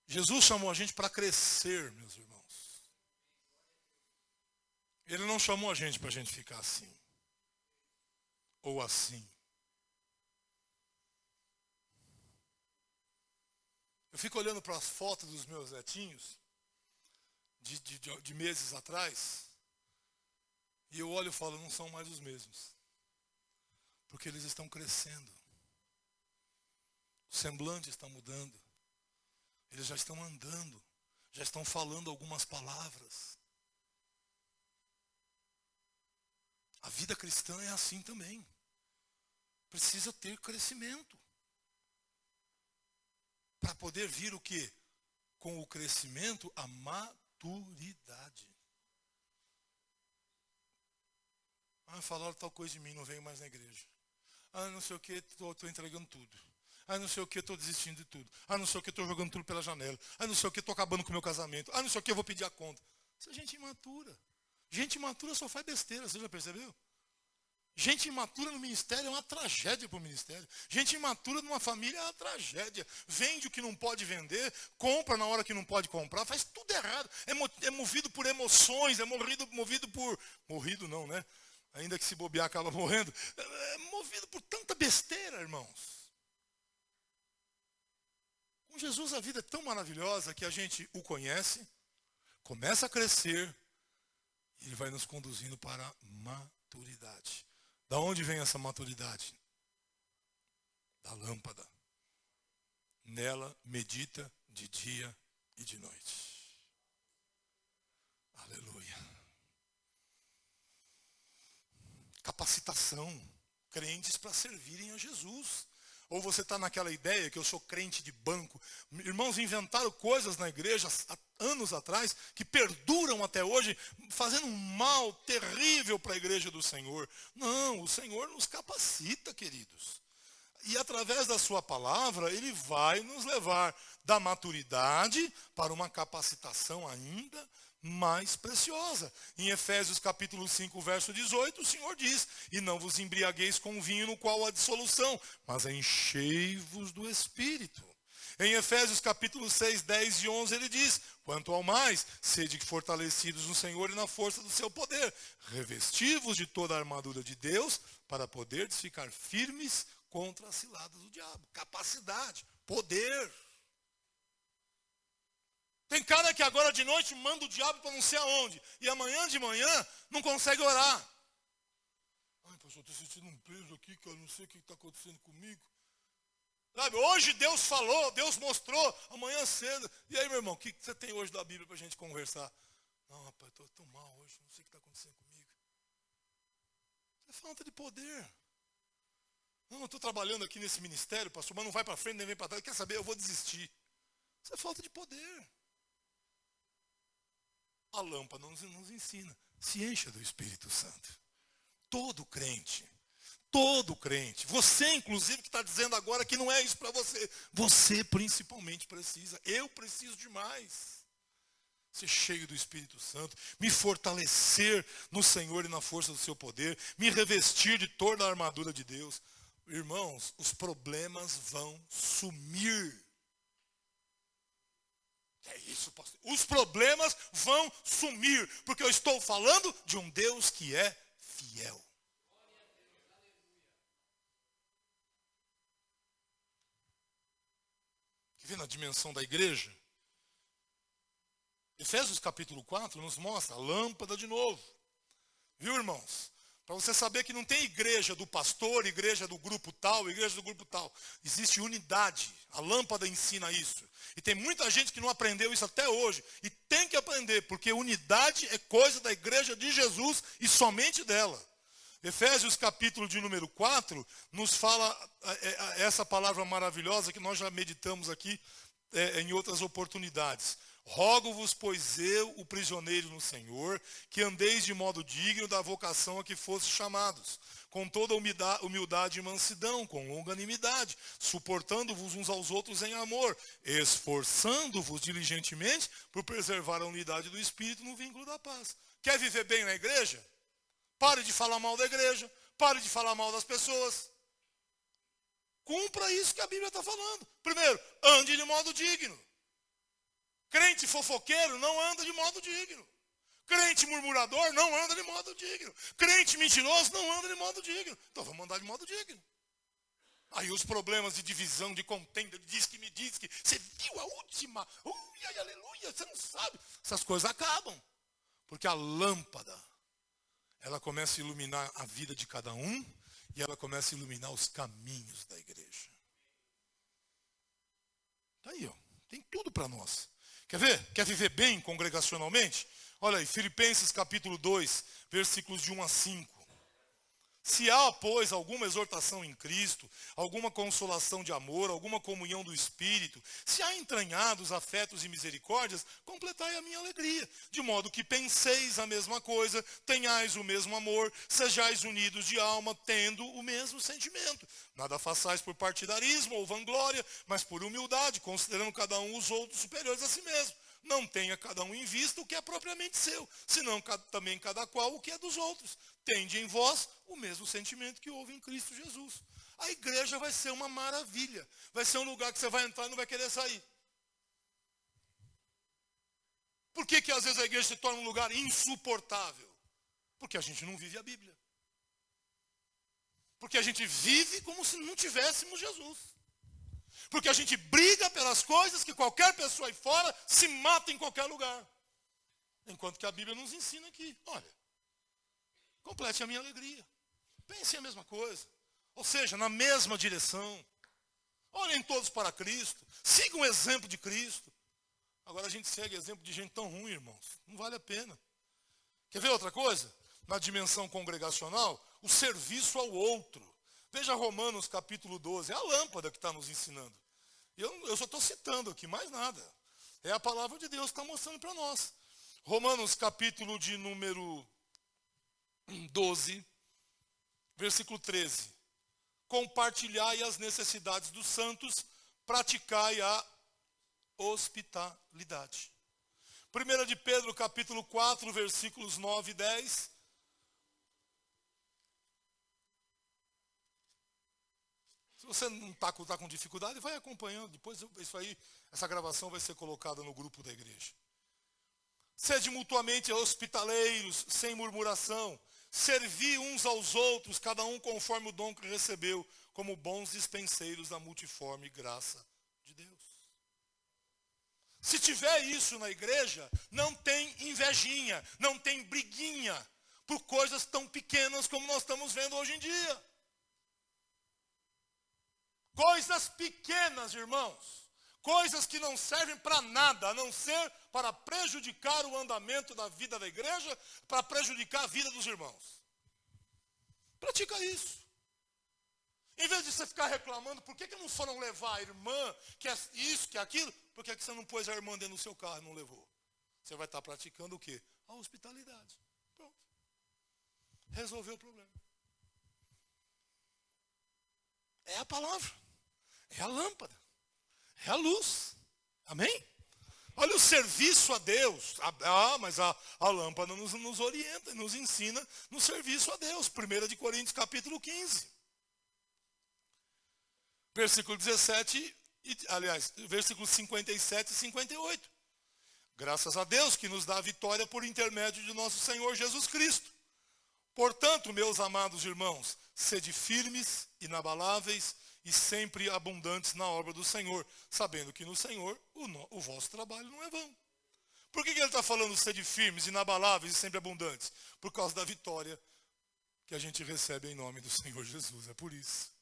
Jesus chamou a gente para crescer, meus irmãos. Ele não chamou a gente para a gente ficar assim. Ou assim. Eu fico olhando para as fotos dos meus netinhos, de meses atrás, e eu olho e falo, não são mais os mesmos. Porque eles estão crescendo. O semblante está mudando. Eles já estão andando, já estão falando algumas palavras. A vida cristã é assim também. Precisa ter crescimento. Para poder vir o quê? Com o crescimento, a maturidade. maturidade. Falaram tal coisa de mim, não venho mais na igreja. Não sei o que, estou entregando tudo. Não sei o que, estou desistindo de tudo. Não sei o que, estou jogando tudo pela janela. Não sei o que, estou acabando com o meu casamento. Não sei o que, eu vou pedir a conta. Isso é gente imatura. Gente imatura só faz besteira, você já percebeu? Gente imatura no ministério é uma tragédia para o ministério. Gente imatura numa família é uma tragédia. Vende o que não pode vender, compra na hora que não pode comprar, faz tudo errado. É movido por emoções, é movido por... Morrido não, né? Ainda que se bobear acaba morrendo. É movido por tanta besteira, irmãos. Com Jesus a vida é tão maravilhosa que a gente o conhece, começa a crescer e ele vai nos conduzindo para a maturidade. Da onde vem essa maturidade? Da lâmpada. Nela medita de dia e de noite. Aleluia. Capacitação. Crentes para servirem a Jesus. Ou você está naquela ideia que eu sou crente de banco. Irmãos, inventaram coisas na igreja há anos atrás que perduram até hoje, fazendo um mal terrível para a igreja do Senhor. Não, o Senhor nos capacita, queridos. E através da sua palavra, Ele vai nos levar da maturidade para uma capacitação ainda mais preciosa. Em Efésios capítulo 5, verso 18, o Senhor diz: e não vos embriagueis com vinho no qual há dissolução, mas enchei-vos do Espírito. Em Efésios capítulo 6, 10 e 11 ele diz: quanto ao mais, sede fortalecidos no Senhor e na força do seu poder, revesti-vos de toda a armadura de Deus, para poderdes ficar firmes contra as ciladas do diabo. Capacidade, poder. Tem cara que agora de noite manda o diabo para não sei aonde, e amanhã de manhã não consegue orar. Pastor, estou sentindo um peso aqui, que eu não sei o que está acontecendo comigo. Sabe, hoje Deus falou, Deus mostrou, amanhã cedo. E aí, meu irmão, o que você tem hoje da Bíblia para a gente conversar? Não, rapaz, estou tão mal hoje, não sei o que está acontecendo comigo. Isso é falta de poder. Não, eu estou trabalhando aqui nesse ministério, pastor, mas não vai para frente, nem vem para trás. Quer saber, eu vou desistir. Isso é falta de poder. A lâmpada nos ensina. Se encha do Espírito Santo. Todo crente. Você, inclusive, que está dizendo agora que não é isso para você. Você, principalmente, precisa. Eu preciso demais. Ser cheio do Espírito Santo. Me fortalecer no Senhor e na força do seu poder. Me revestir de toda a armadura de Deus. Irmãos, os problemas vão sumir. É isso, pastor. Os problemas vão sumir, porque eu estou falando de um Deus que é fiel. Quer ver na dimensão da igreja? Efésios capítulo 4 nos mostra a lâmpada de novo. Viu, irmãos? Para você saber que não tem igreja do pastor, igreja do grupo tal, igreja do grupo tal. Existe unidade. A lâmpada ensina isso. E tem muita gente que não aprendeu isso até hoje. E tem que aprender, porque unidade é coisa da igreja de Jesus e somente dela. Efésios capítulo de número 4 nos fala essa palavra maravilhosa que nós já meditamos aqui em outras oportunidades. Rogo-vos, pois eu, o prisioneiro no Senhor, que andeis de modo digno da vocação a que fostes chamados, com toda humildade e mansidão, com longanimidade, suportando-vos uns aos outros em amor, esforçando-vos diligentemente por preservar a unidade do Espírito no vínculo da paz. Quer viver bem na igreja? Pare de falar mal da igreja, pare de falar mal das pessoas. Cumpra isso que a Bíblia está falando. Primeiro, ande de modo digno. Crente fofoqueiro não anda de modo digno. Crente murmurador não anda de modo digno. Crente mentiroso não anda de modo digno. Então vamos andar de modo digno. Aí os problemas de divisão, de contenda, de diz que me diz que você viu a última, ai, aleluia, você não sabe. Essas coisas acabam. Porque a lâmpada, ela começa a iluminar a vida de cada um e ela começa a iluminar os caminhos da igreja. Tá aí, ó. Tem tudo para nós. Quer ver? Quer viver bem congregacionalmente? Olha aí, Filipenses capítulo 2, versículos de 1 a 5. Se há, pois, alguma exortação em Cristo, alguma consolação de amor, alguma comunhão do Espírito, se há entranhados afetos e misericórdias, completai a minha alegria, de modo que penseis a mesma coisa, tenhais o mesmo amor, sejais unidos de alma, tendo o mesmo sentimento. Nada façais por partidarismo ou vanglória, mas por humildade, considerando cada um os outros superiores a si mesmo. Não tenha cada um em vista o que é propriamente seu, senão também cada qual o que é dos outros. Tende em vós o mesmo sentimento que houve em Cristo Jesus. A igreja vai ser uma maravilha. Vai ser um lugar que você vai entrar e não vai querer sair. Por que às vezes a igreja se torna um lugar insuportável? Porque a gente não vive a Bíblia. Porque a gente vive como se não tivéssemos Jesus. Porque a gente briga pelas coisas que qualquer pessoa aí fora se mata em qualquer lugar. Enquanto que a Bíblia nos ensina aqui, olha, complete a minha alegria. Pense a mesma coisa. Ou seja, na mesma direção. Olhem todos para Cristo. Sigam o exemplo de Cristo. Agora a gente segue exemplo de gente tão ruim, irmãos. Não vale a pena. Quer ver outra coisa? Na dimensão congregacional, o serviço ao outro. Veja Romanos capítulo 12. É a lâmpada que está nos ensinando. Eu só estou citando aqui, mais nada. É a palavra de Deus que está mostrando para nós. Romanos capítulo de número 12, versículo 13. Compartilhai as necessidades dos santos, praticai a hospitalidade. 1 de Pedro capítulo 4, versículos 9 e 10. Se você não está com dificuldade, vai acompanhando. Depois essa gravação vai ser colocada no grupo da igreja. Sede mutuamente hospitaleiros, sem murmuração. Servi uns aos outros, cada um conforme o dom que recebeu, como bons dispenseiros da multiforme graça de Deus. Se tiver isso na igreja, não tem invejinha, não tem briguinha, por coisas tão pequenas como nós estamos vendo hoje em dia. Coisas pequenas, irmãos. Coisas que não servem para nada, a não ser para prejudicar o andamento da vida da igreja, para prejudicar a vida dos irmãos. Pratica isso. Em vez de você ficar reclamando, por que não foram levar a irmã, que é isso, que é aquilo, por que você não pôs a irmã dentro do seu carro e não levou? Você vai estar praticando o quê? A hospitalidade. Pronto. Resolveu o problema. É a palavra. É a lâmpada. É a luz. Amém? Olha o serviço a Deus. Mas a lâmpada nos orienta, nos ensina no serviço a Deus. 1 de Coríntios capítulo 15. Versículo 17, versículos 57 e 58. Graças a Deus que nos dá a vitória por intermédio de nosso Senhor Jesus Cristo. Portanto, meus amados irmãos, sede firmes, inabaláveis e sempre abundantes na obra do Senhor, sabendo que no Senhor o vosso trabalho não é vão. Por que ele está falando sede firmes, inabaláveis e sempre abundantes? Por causa da vitória que a gente recebe em nome do Senhor Jesus, é por isso.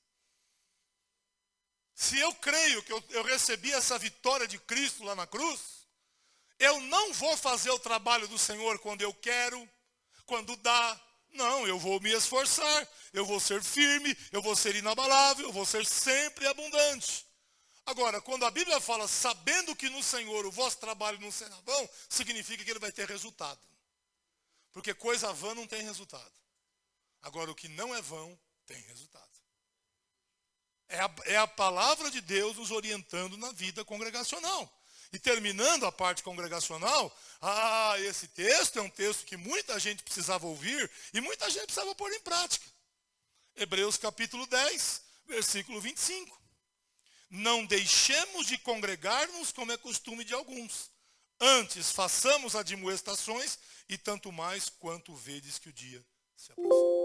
Se eu creio que eu recebi essa vitória de Cristo lá na cruz, eu não vou fazer o trabalho do Senhor quando eu quero, quando dá. Não, eu vou me esforçar, eu vou ser firme, eu vou ser inabalável, eu vou ser sempre abundante. Agora, quando a Bíblia fala, sabendo que no Senhor o vosso trabalho não será vão, significa que ele vai ter resultado. Porque coisa vã não tem resultado. Agora, o que não é vão, tem resultado. É a palavra de Deus nos orientando na vida congregacional. E terminando a parte congregacional, esse texto é um texto que muita gente precisava ouvir e muita gente precisava pôr em prática. Hebreus capítulo 10, versículo 25. Não deixemos de congregar-nos como é costume de alguns. Antes, façamos admoestações e tanto mais quanto vedes que o dia se aproxima.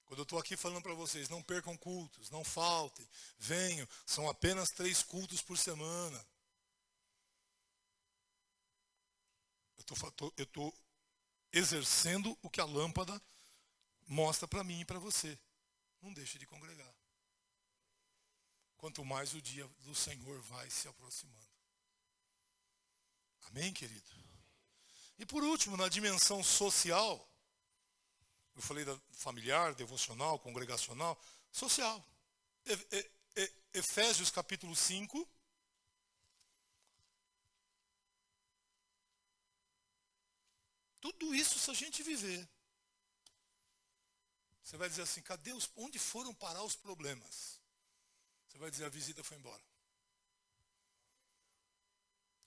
Quando eu estou aqui falando para vocês, não percam cultos, não faltem, venham, são apenas 3 cultos por semana. Eu estou exercendo o que a lâmpada mostra para mim e para você. Não deixe de congregar. Quanto mais o dia do Senhor vai se aproximando. Amém, querido? E por último, na dimensão social, eu falei da familiar, devocional, congregacional, social. Efésios capítulo 5. Tudo isso se a gente viver. Você vai dizer assim, cadê onde foram parar os problemas? Você vai dizer, a visita foi embora.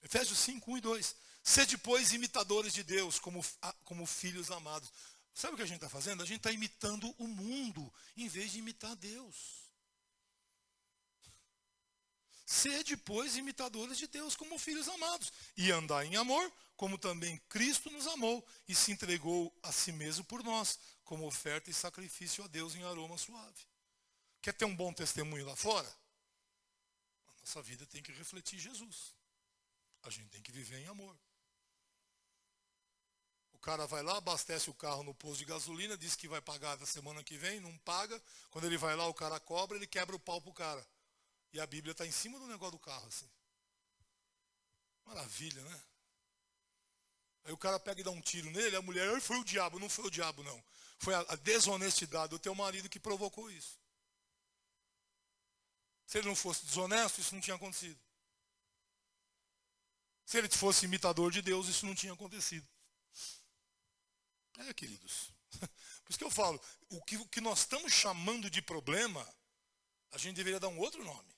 Efésios 5, 1 e 2. Sede, pois, imitadores de Deus, como filhos amados. Sabe o que a gente está fazendo? A gente está imitando o mundo, em vez de imitar Deus. Sede, pois, imitadores de Deus, como filhos amados. E andai em amor, como também Cristo nos amou, e se entregou a si mesmo por nós, como oferta e sacrifício a Deus em aroma suave. Quer ter um bom testemunho lá fora? A nossa vida tem que refletir Jesus. A gente tem que viver em amor. O cara vai lá, abastece o carro no posto de gasolina, diz que vai pagar na semana que vem, não paga. Quando ele vai lá, o cara cobra, ele quebra o pau pro cara. E a Bíblia está em cima do negócio do carro, assim. Maravilha, né? Aí o cara pega e dá um tiro nele, a mulher, foi o diabo. Não foi o diabo, não. Foi a desonestidade do teu marido que provocou isso. Se ele não fosse desonesto, isso não tinha acontecido. Se ele fosse imitador de Deus, isso não tinha acontecido. Queridos. Por isso que eu falo, o que nós estamos chamando de problema, a gente deveria dar um outro nome.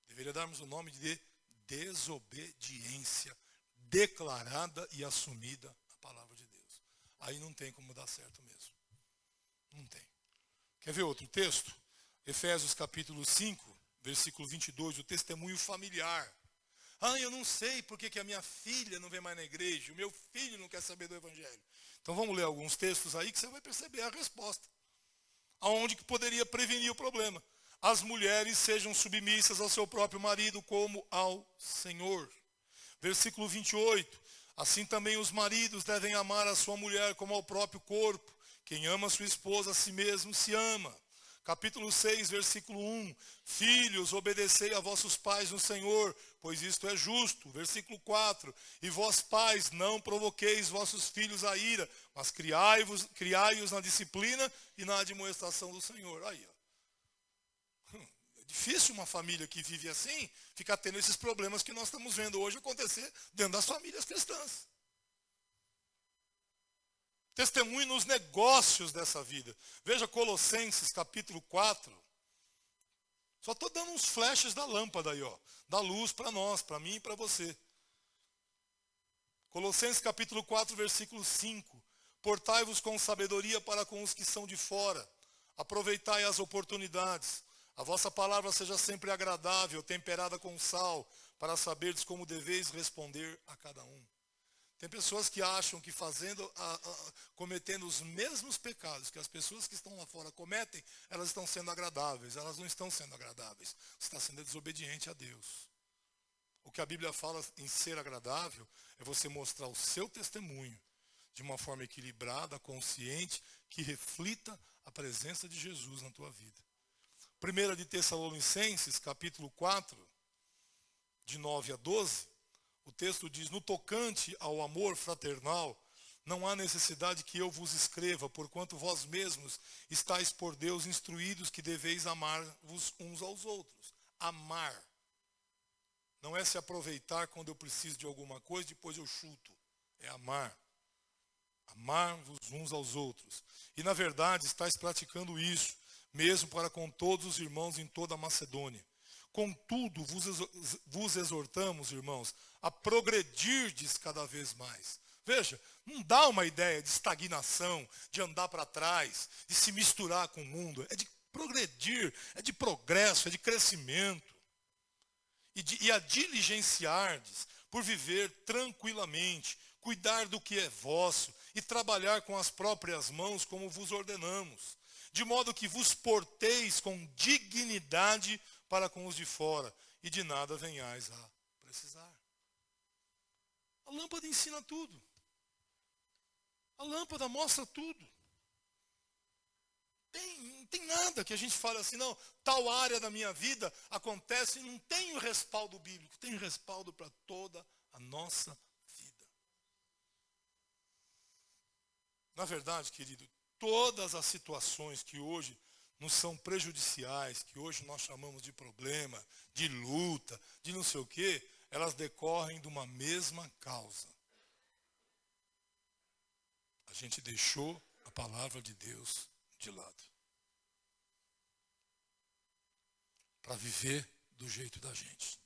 Deveria darmos o nome de desobediência declarada e assumida à palavra de Deus. Aí não tem como dar certo mesmo. Não tem. Quer ver outro texto? Efésios capítulo 5, versículo 22, o testemunho familiar. Eu não sei porque que a minha filha não vem mais na igreja, o meu filho não quer saber do evangelho. Então vamos ler alguns textos aí que você vai perceber a resposta. Aonde que poderia prevenir o problema? As mulheres sejam submissas ao seu próprio marido como ao Senhor. Versículo 28. Assim também os maridos devem amar a sua mulher como ao próprio corpo. Quem ama sua esposa a si mesmo se ama. Capítulo 6, versículo 1. Filhos, obedecei a vossos pais no Senhor, pois isto é justo. Versículo 4. E vós pais, não provoqueis vossos filhos a ira, mas criai-os na disciplina e na admoestação do Senhor. Aí, ó. É difícil uma família que vive assim, ficar tendo esses problemas que nós estamos vendo hoje acontecer dentro das famílias cristãs. Testemunhe nos negócios dessa vida. Veja Colossenses capítulo 4. Só estou dando uns flashes da lâmpada aí, ó. Da luz para nós, para mim e para você. Colossenses capítulo 4, versículo 5. Portai-vos com sabedoria para com os que são de fora. Aproveitai as oportunidades. A vossa palavra seja sempre agradável, temperada com sal, para saberdes como deveis responder a cada um. Tem pessoas que acham que cometendo os mesmos pecados que as pessoas que estão lá fora cometem, elas estão sendo agradáveis. Elas não estão sendo agradáveis. Você está sendo desobediente a Deus. O que a Bíblia fala em ser agradável é você mostrar o seu testemunho de uma forma equilibrada, consciente, que reflita a presença de Jesus na tua vida. 1 de Tessalonicenses, capítulo 4, de 9 a 12, o texto diz, no tocante ao amor fraternal, não há necessidade que eu vos escreva, porquanto vós mesmos estáis por Deus instruídos que deveis amar-vos uns aos outros. Amar. Não é se aproveitar quando eu preciso de alguma coisa, depois eu chuto. É amar. Amar-vos uns aos outros. E na verdade estáis praticando isso, mesmo para com todos os irmãos em toda a Macedônia. Contudo, vos exortamos, irmãos, a progredirdes cada vez mais. Veja, não dá uma ideia de estagnação, de andar para trás, de se misturar com o mundo. É de progredir, é de progresso, é de crescimento. E a diligenciardes por viver tranquilamente, cuidar do que é vosso e trabalhar com as próprias mãos como vos ordenamos. De modo que vos porteis com dignidade para com os de fora, e de nada venhais a precisar. A lâmpada ensina tudo. A lâmpada mostra tudo. Não tem nada que a gente fale assim, não, tal área da minha vida acontece e não tem respaldo bíblico. Tem respaldo para toda a nossa vida. Na verdade, querido, todas as situações que hoje nos são prejudiciais, que hoje nós chamamos de problema, de luta, de não sei o quê, elas decorrem de uma mesma causa. A gente deixou a palavra de Deus de lado. Para viver do jeito da gente.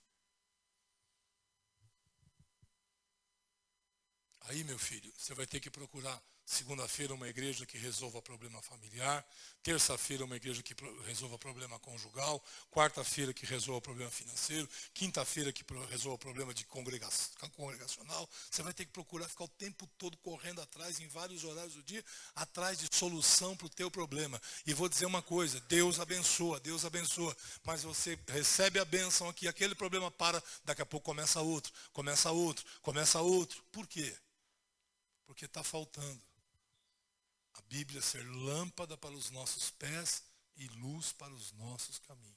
Aí, meu filho, você vai ter que procurar segunda-feira uma igreja que resolva problema familiar, terça-feira uma igreja que resolva problema conjugal, quarta-feira que resolva problema financeiro, quinta-feira que resolva problema de congregacional. Você vai ter que procurar ficar o tempo todo correndo atrás, em vários horários do dia, atrás de solução para o teu problema. E vou dizer uma coisa, Deus abençoa, mas você recebe a bênção aqui, aquele problema para, daqui a pouco começa outro. Por quê? Porque está faltando a Bíblia ser lâmpada para os nossos pés e luz para os nossos caminhos.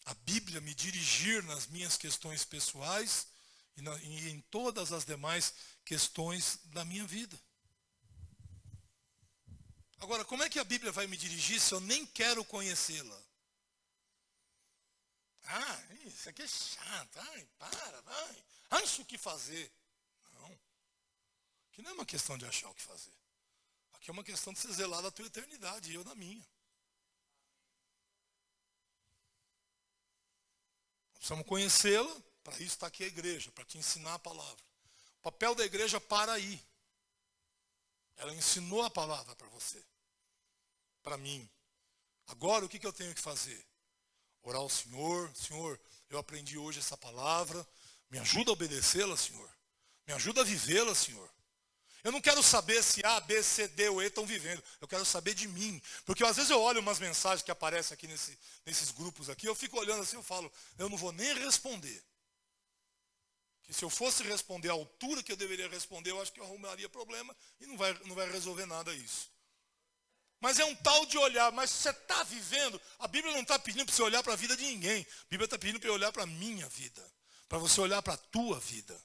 A Bíblia me dirigir nas minhas questões pessoais e em todas as demais questões da minha vida. Agora, como é que a Bíblia vai me dirigir se eu nem quero conhecê-la? Isso aqui é chato. Vai. Acho o que fazer. Não. Aqui não é uma questão de achar o que fazer. Aqui é uma questão de você zelar da tua eternidade e eu da minha. Precisamos conhecê-la, para isso está aqui a igreja, para te ensinar a palavra. O papel da igreja para aí. Ela ensinou a palavra para você, para mim. Agora o que eu tenho que fazer? Orar ao Senhor. Senhor, eu aprendi hoje essa palavra, me ajuda a obedecê-la, Senhor. Me ajuda a vivê-la, Senhor. Eu não quero saber se A, B, C, D ou E estão vivendo. Eu quero saber de mim. Porque às vezes eu olho umas mensagens que aparecem aqui nesses grupos aqui, eu fico olhando assim, eu falo, eu não vou nem responder. Que se eu fosse responder à altura que eu deveria responder, eu acho que eu arrumaria problema e não vai resolver nada isso. Mas é um tal de olhar, mas você está vivendo, a Bíblia não está pedindo para você olhar para a vida de ninguém. A Bíblia está pedindo para eu olhar para a minha vida. Para você olhar para a tua vida.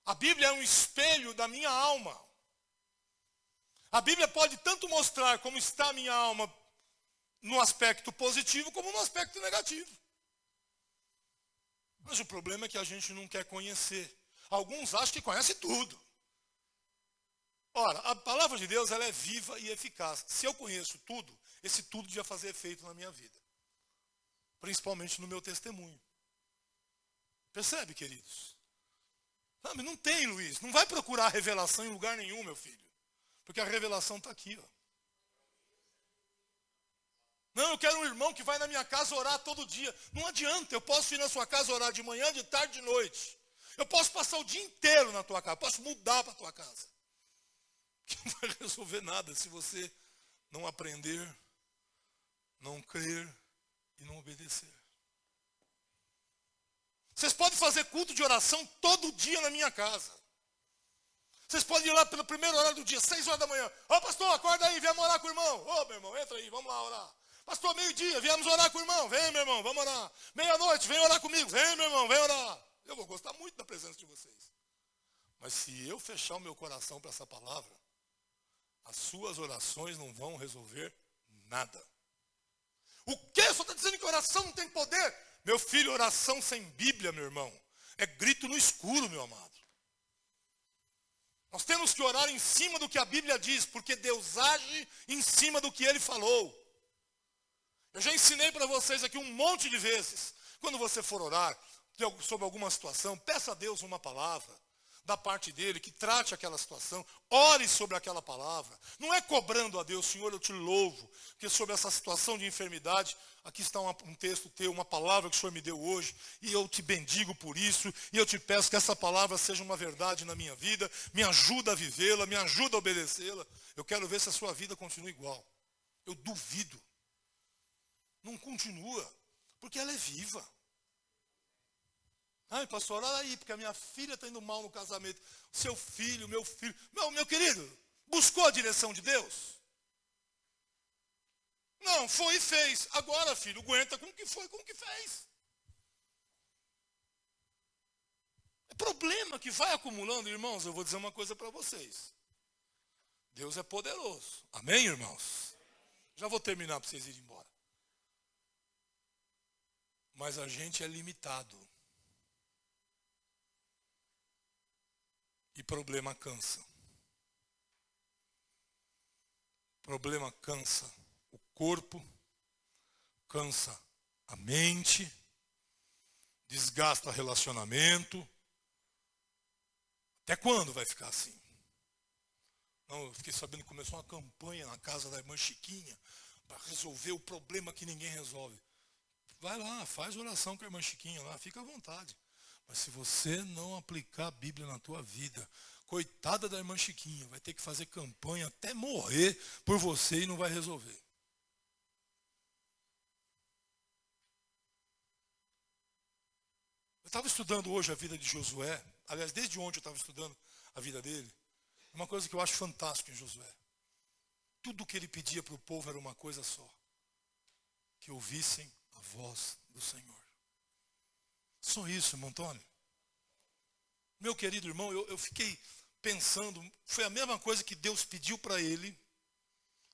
A Bíblia é um espelho da minha alma. A Bíblia pode tanto mostrar como está a minha alma no aspecto positivo, como no aspecto negativo. Mas o problema é que a gente não quer conhecer. Alguns acham que conhecem tudo. Ora, a palavra de Deus ela é viva e eficaz. Se eu conheço tudo, esse tudo devia fazer efeito na minha vida. Principalmente no meu testemunho. Percebe, queridos? Não tem, Luiz. Não vai procurar revelação em lugar nenhum, meu filho. Porque a revelação está aqui. Ó. Não, eu quero um irmão que vai na minha casa orar todo dia. Não adianta, eu posso ir na sua casa orar de manhã, de tarde, de noite. Eu posso passar o dia inteiro na tua casa. Posso mudar para a tua casa. Que não vai resolver nada se você não aprender, não crer e não obedecer. Vocês podem fazer culto de oração todo dia na minha casa. Vocês podem ir lá pelo primeiro horário do dia, 6 horas da manhã. Ô pastor, acorda aí, viemos orar com o irmão. Ô meu irmão, entra aí, vamos lá orar. Pastor, meio-dia, viemos orar com o irmão. Vem, meu irmão, vamos orar. Meia-noite, vem orar comigo. Vem, meu irmão, vem orar. Eu vou gostar muito da presença de vocês. Mas se eu fechar o meu coração para essa palavra, as suas orações não vão resolver nada. O quê? Você está dizendo que oração não tem poder? Meu filho, oração sem Bíblia, meu irmão, é grito no escuro, meu amado. Nós temos que orar em cima do que a Bíblia diz, porque Deus age em cima do que Ele falou. Eu já ensinei para vocês aqui um monte de vezes. Quando você for orar sobre alguma situação, peça a Deus uma palavra da parte dele, que trate aquela situação, ore sobre aquela palavra. Não é cobrando a Deus, Senhor, eu te louvo, porque sobre essa situação de enfermidade, aqui está um texto teu, uma palavra que o Senhor me deu hoje, e eu te bendigo por isso, e eu te peço que essa palavra seja uma verdade na minha vida, me ajuda a vivê-la, me ajuda a obedecê-la. Eu quero ver se a sua vida continua igual. Eu duvido. Não continua, porque ela é viva. Ai, pastor, olha aí, porque a minha filha está indo mal no casamento. Seu filho, meu filho. Meu querido, buscou a direção de Deus? Não, foi e fez. Agora, filho, aguenta com o que foi, com o que fez. É problema que vai acumulando, irmãos. Eu vou dizer uma coisa para vocês. Deus é poderoso. Amém, irmãos? Já vou terminar para vocês irem embora. Mas a gente é limitado. E problema cansa. Problema cansa o corpo, cansa a mente, desgasta relacionamento. Até quando vai ficar assim? Não, eu fiquei sabendo que começou uma campanha na casa da irmã Chiquinha para resolver o problema que ninguém resolve. Vai lá, faz oração com a irmã Chiquinha lá, fica à vontade. Mas se você não aplicar a Bíblia na tua vida, coitada da irmã Chiquinha, vai ter que fazer campanha até morrer por você e não vai resolver. Eu estava estudando hoje a vida de Josué. Aliás, desde ontem eu estava estudando a vida dele. Uma coisa que eu acho fantástica em Josué. Tudo que ele pedia para o povo era uma coisa só. Que ouvissem a voz do Senhor. Só isso, irmão Antônio. Meu querido irmão, eu fiquei pensando, foi a mesma coisa que Deus pediu para ele.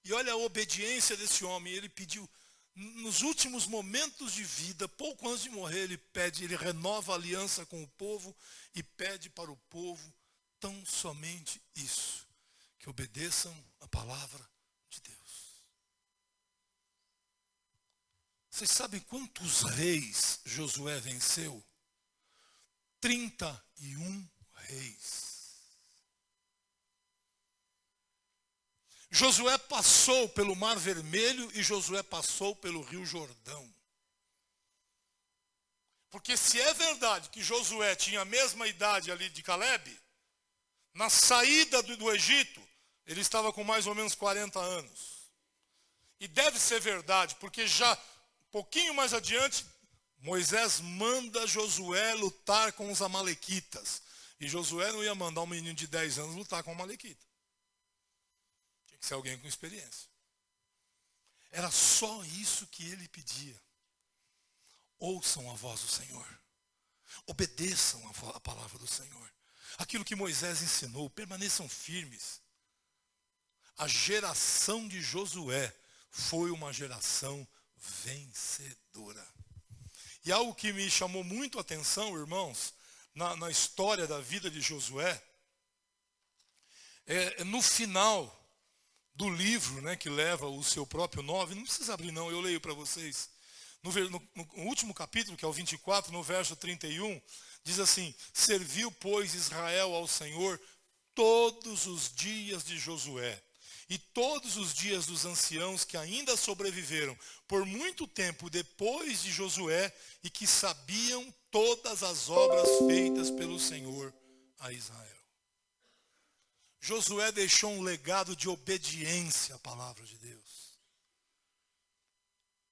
E olha a obediência desse homem. Ele pediu, nos últimos momentos de vida, pouco antes de morrer, ele renova a aliança com o povo e pede para o povo tão somente isso, que obedeçam a palavra de Deus. Vocês sabem quantos reis Josué venceu? 31 reis. Josué passou pelo Mar Vermelho e Josué passou pelo Rio Jordão. Porque se é verdade que Josué tinha a mesma idade ali de Caleb, na saída do Egito, ele estava com mais ou menos 40 anos. E deve ser verdade, porque já um pouquinho mais adiante, Moisés manda Josué lutar com os amalequitas. E Josué não ia mandar um menino de 10 anos lutar com o amalequita. Tinha que ser alguém com experiência. Era só isso que ele pedia. Ouçam a voz do Senhor. Obedeçam a palavra do Senhor. Aquilo que Moisés ensinou, permaneçam firmes. A geração de Josué foi uma geração vencedora. E algo que me chamou muito a atenção, irmãos, na história da vida de Josué, no final do livro, né, que leva o seu próprio nome, não precisa abrir não, eu leio para vocês. No último capítulo, que é o 24, no verso 31, diz assim: serviu, pois, Israel ao Senhor todos os dias de Josué e todos os dias dos anciãos que ainda sobreviveram por muito tempo depois de Josué e que sabiam todas as obras feitas pelo Senhor a Israel. Josué deixou um legado de obediência à palavra de Deus.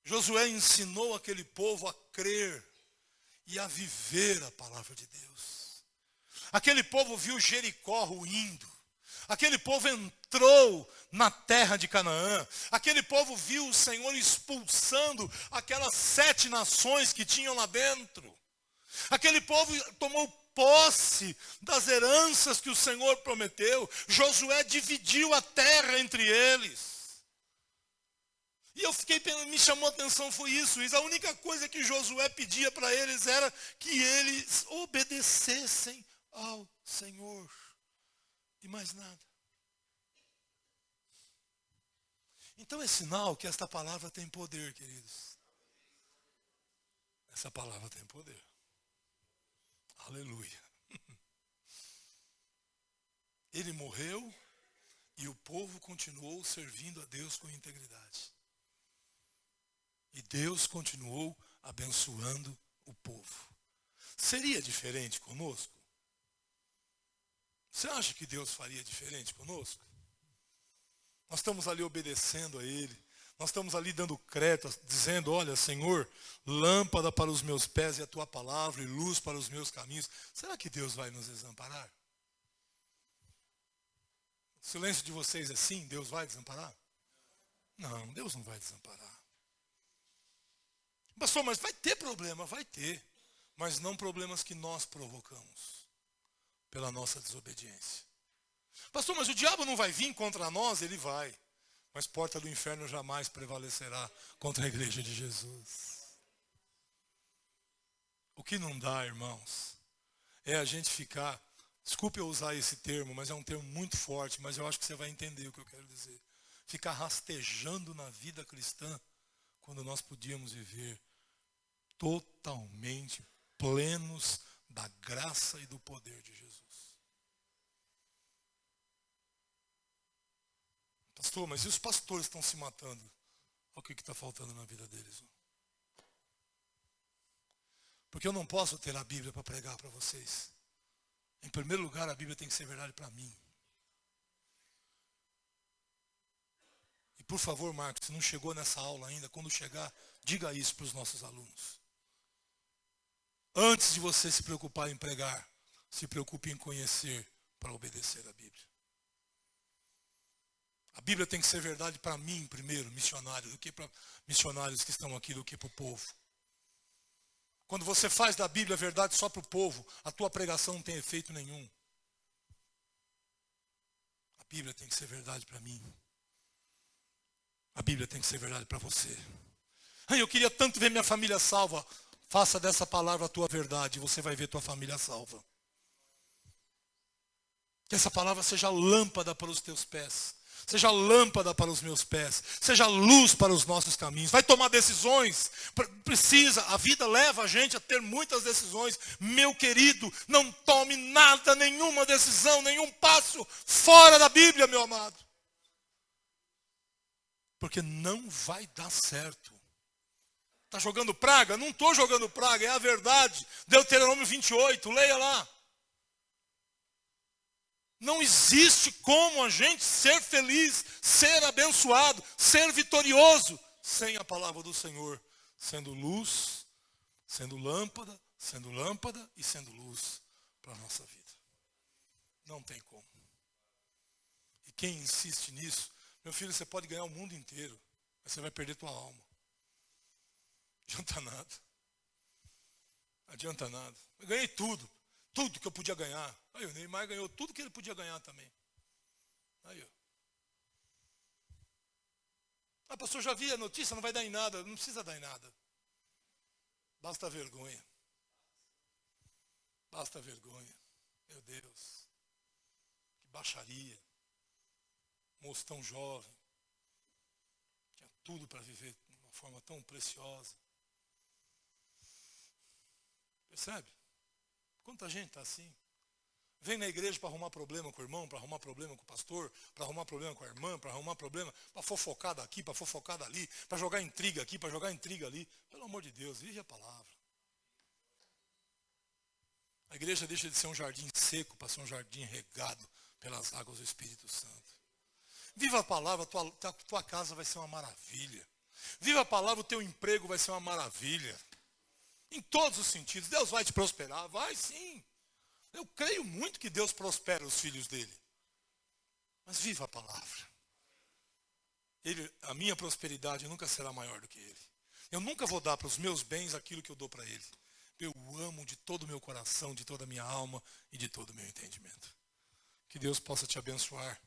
Josué ensinou aquele povo a crer e a viver a palavra de Deus. Aquele povo viu Jericó ruindo. Aquele povo entrou na terra de Canaã. Aquele povo viu o Senhor expulsando aquelas 7 nações que tinham lá dentro. Aquele povo tomou posse das heranças que o Senhor prometeu. Josué dividiu a terra entre eles. E eu fiquei pensando, me chamou a atenção, foi isso. A única coisa que Josué pedia para eles era que eles obedecessem ao Senhor. E mais nada. Então é sinal que esta palavra tem poder, queridos. Essa palavra tem poder. Aleluia. Ele morreu e o povo continuou servindo a Deus com integridade. E Deus continuou abençoando o povo. Seria diferente conosco? Você acha que Deus faria diferente conosco? Nós estamos ali obedecendo a Ele. Nós estamos ali dando crédito, dizendo: olha, Senhor, lâmpada para os meus pés e a tua palavra, e luz para os meus caminhos. Será que Deus vai nos desamparar? O silêncio de vocês é sim, Deus vai desamparar? Não, Deus não vai desamparar. Pastor, mas vai ter problema, vai ter. Mas não problemas que nós provocamos pela nossa desobediência. Pastor, mas o diabo não vai vir contra nós? Ele vai. Mas porta do inferno jamais prevalecerá contra a igreja de Jesus. O que não dá, irmãos, é a gente ficar, desculpe eu usar esse termo, mas é um termo muito forte, mas eu acho que você vai entender o que eu quero dizer. Ficar rastejando na vida cristã, quando nós podíamos viver totalmente plenos da graça e do poder de Jesus. Pastor, mas e os pastores estão se matando? Olha o que está faltando na vida deles. Porque eu não posso ter a Bíblia para pregar para vocês. Em primeiro lugar, a Bíblia tem que ser verdade para mim. E por favor, Marcos, se não chegou nessa aula ainda, quando chegar, diga isso para os nossos alunos. Antes de você se preocupar em pregar, se preocupe em conhecer para obedecer a Bíblia. A Bíblia tem que ser verdade para mim primeiro, missionário, do que para missionários que estão aqui, do que para o povo. Quando você faz da Bíblia verdade só para o povo, a tua pregação não tem efeito nenhum. A Bíblia tem que ser verdade para mim. A Bíblia tem que ser verdade para você. Eu queria tanto ver minha família salva. Faça dessa palavra a tua verdade e você vai ver tua família salva. Que essa palavra seja lâmpada para os teus pés. Seja lâmpada para os meus pés. Seja luz para os nossos caminhos. Vai tomar decisões. Precisa. A vida leva a gente a ter muitas decisões. Meu querido, não tome nada, nenhuma decisão, nenhum passo fora da Bíblia, meu amado. Porque não vai dar certo. Está jogando praga? Não estou jogando praga, é a verdade. Deuteronômio 28, leia lá. Não existe como a gente ser feliz, ser abençoado, ser vitorioso, sem a palavra do Senhor, sendo luz, sendo lâmpada e sendo luz para a nossa vida. Não tem como. E quem insiste nisso, meu filho, você pode ganhar o mundo inteiro, mas você vai perder tua alma. Não adianta nada. Não adianta nada. Eu ganhei tudo. Tudo que eu podia ganhar. Aí o Neymar ganhou tudo que ele podia ganhar também. Aí, ó. Ah, pastor, já vi a notícia, não vai dar em nada. Não precisa dar em nada. Basta a vergonha. Basta a vergonha. Meu Deus. Que baixaria. Moço tão jovem. Tinha tudo para viver de uma forma tão preciosa. Percebe? Quanta gente está assim. Vem na igreja para arrumar problema com o irmão, para arrumar problema com o pastor, para arrumar problema com a irmã, para arrumar problema, para fofocar daqui, para fofocar dali, para jogar intriga aqui, para jogar intriga ali. Pelo amor de Deus, vive a palavra. A igreja deixa de ser um jardim seco para ser um jardim regado pelas águas do Espírito Santo. Viva a palavra, tua casa vai ser uma maravilha. Viva a palavra, o teu emprego vai ser uma maravilha. Em todos os sentidos. Deus vai te prosperar? Vai sim. Eu creio muito que Deus prospera os filhos dele. Mas viva a palavra. A minha prosperidade nunca será maior do que ele. Eu nunca vou dar para os meus bens aquilo que eu dou para ele. Eu o amo de todo o meu coração, de toda a minha alma e de todo o meu entendimento. Que Deus possa te abençoar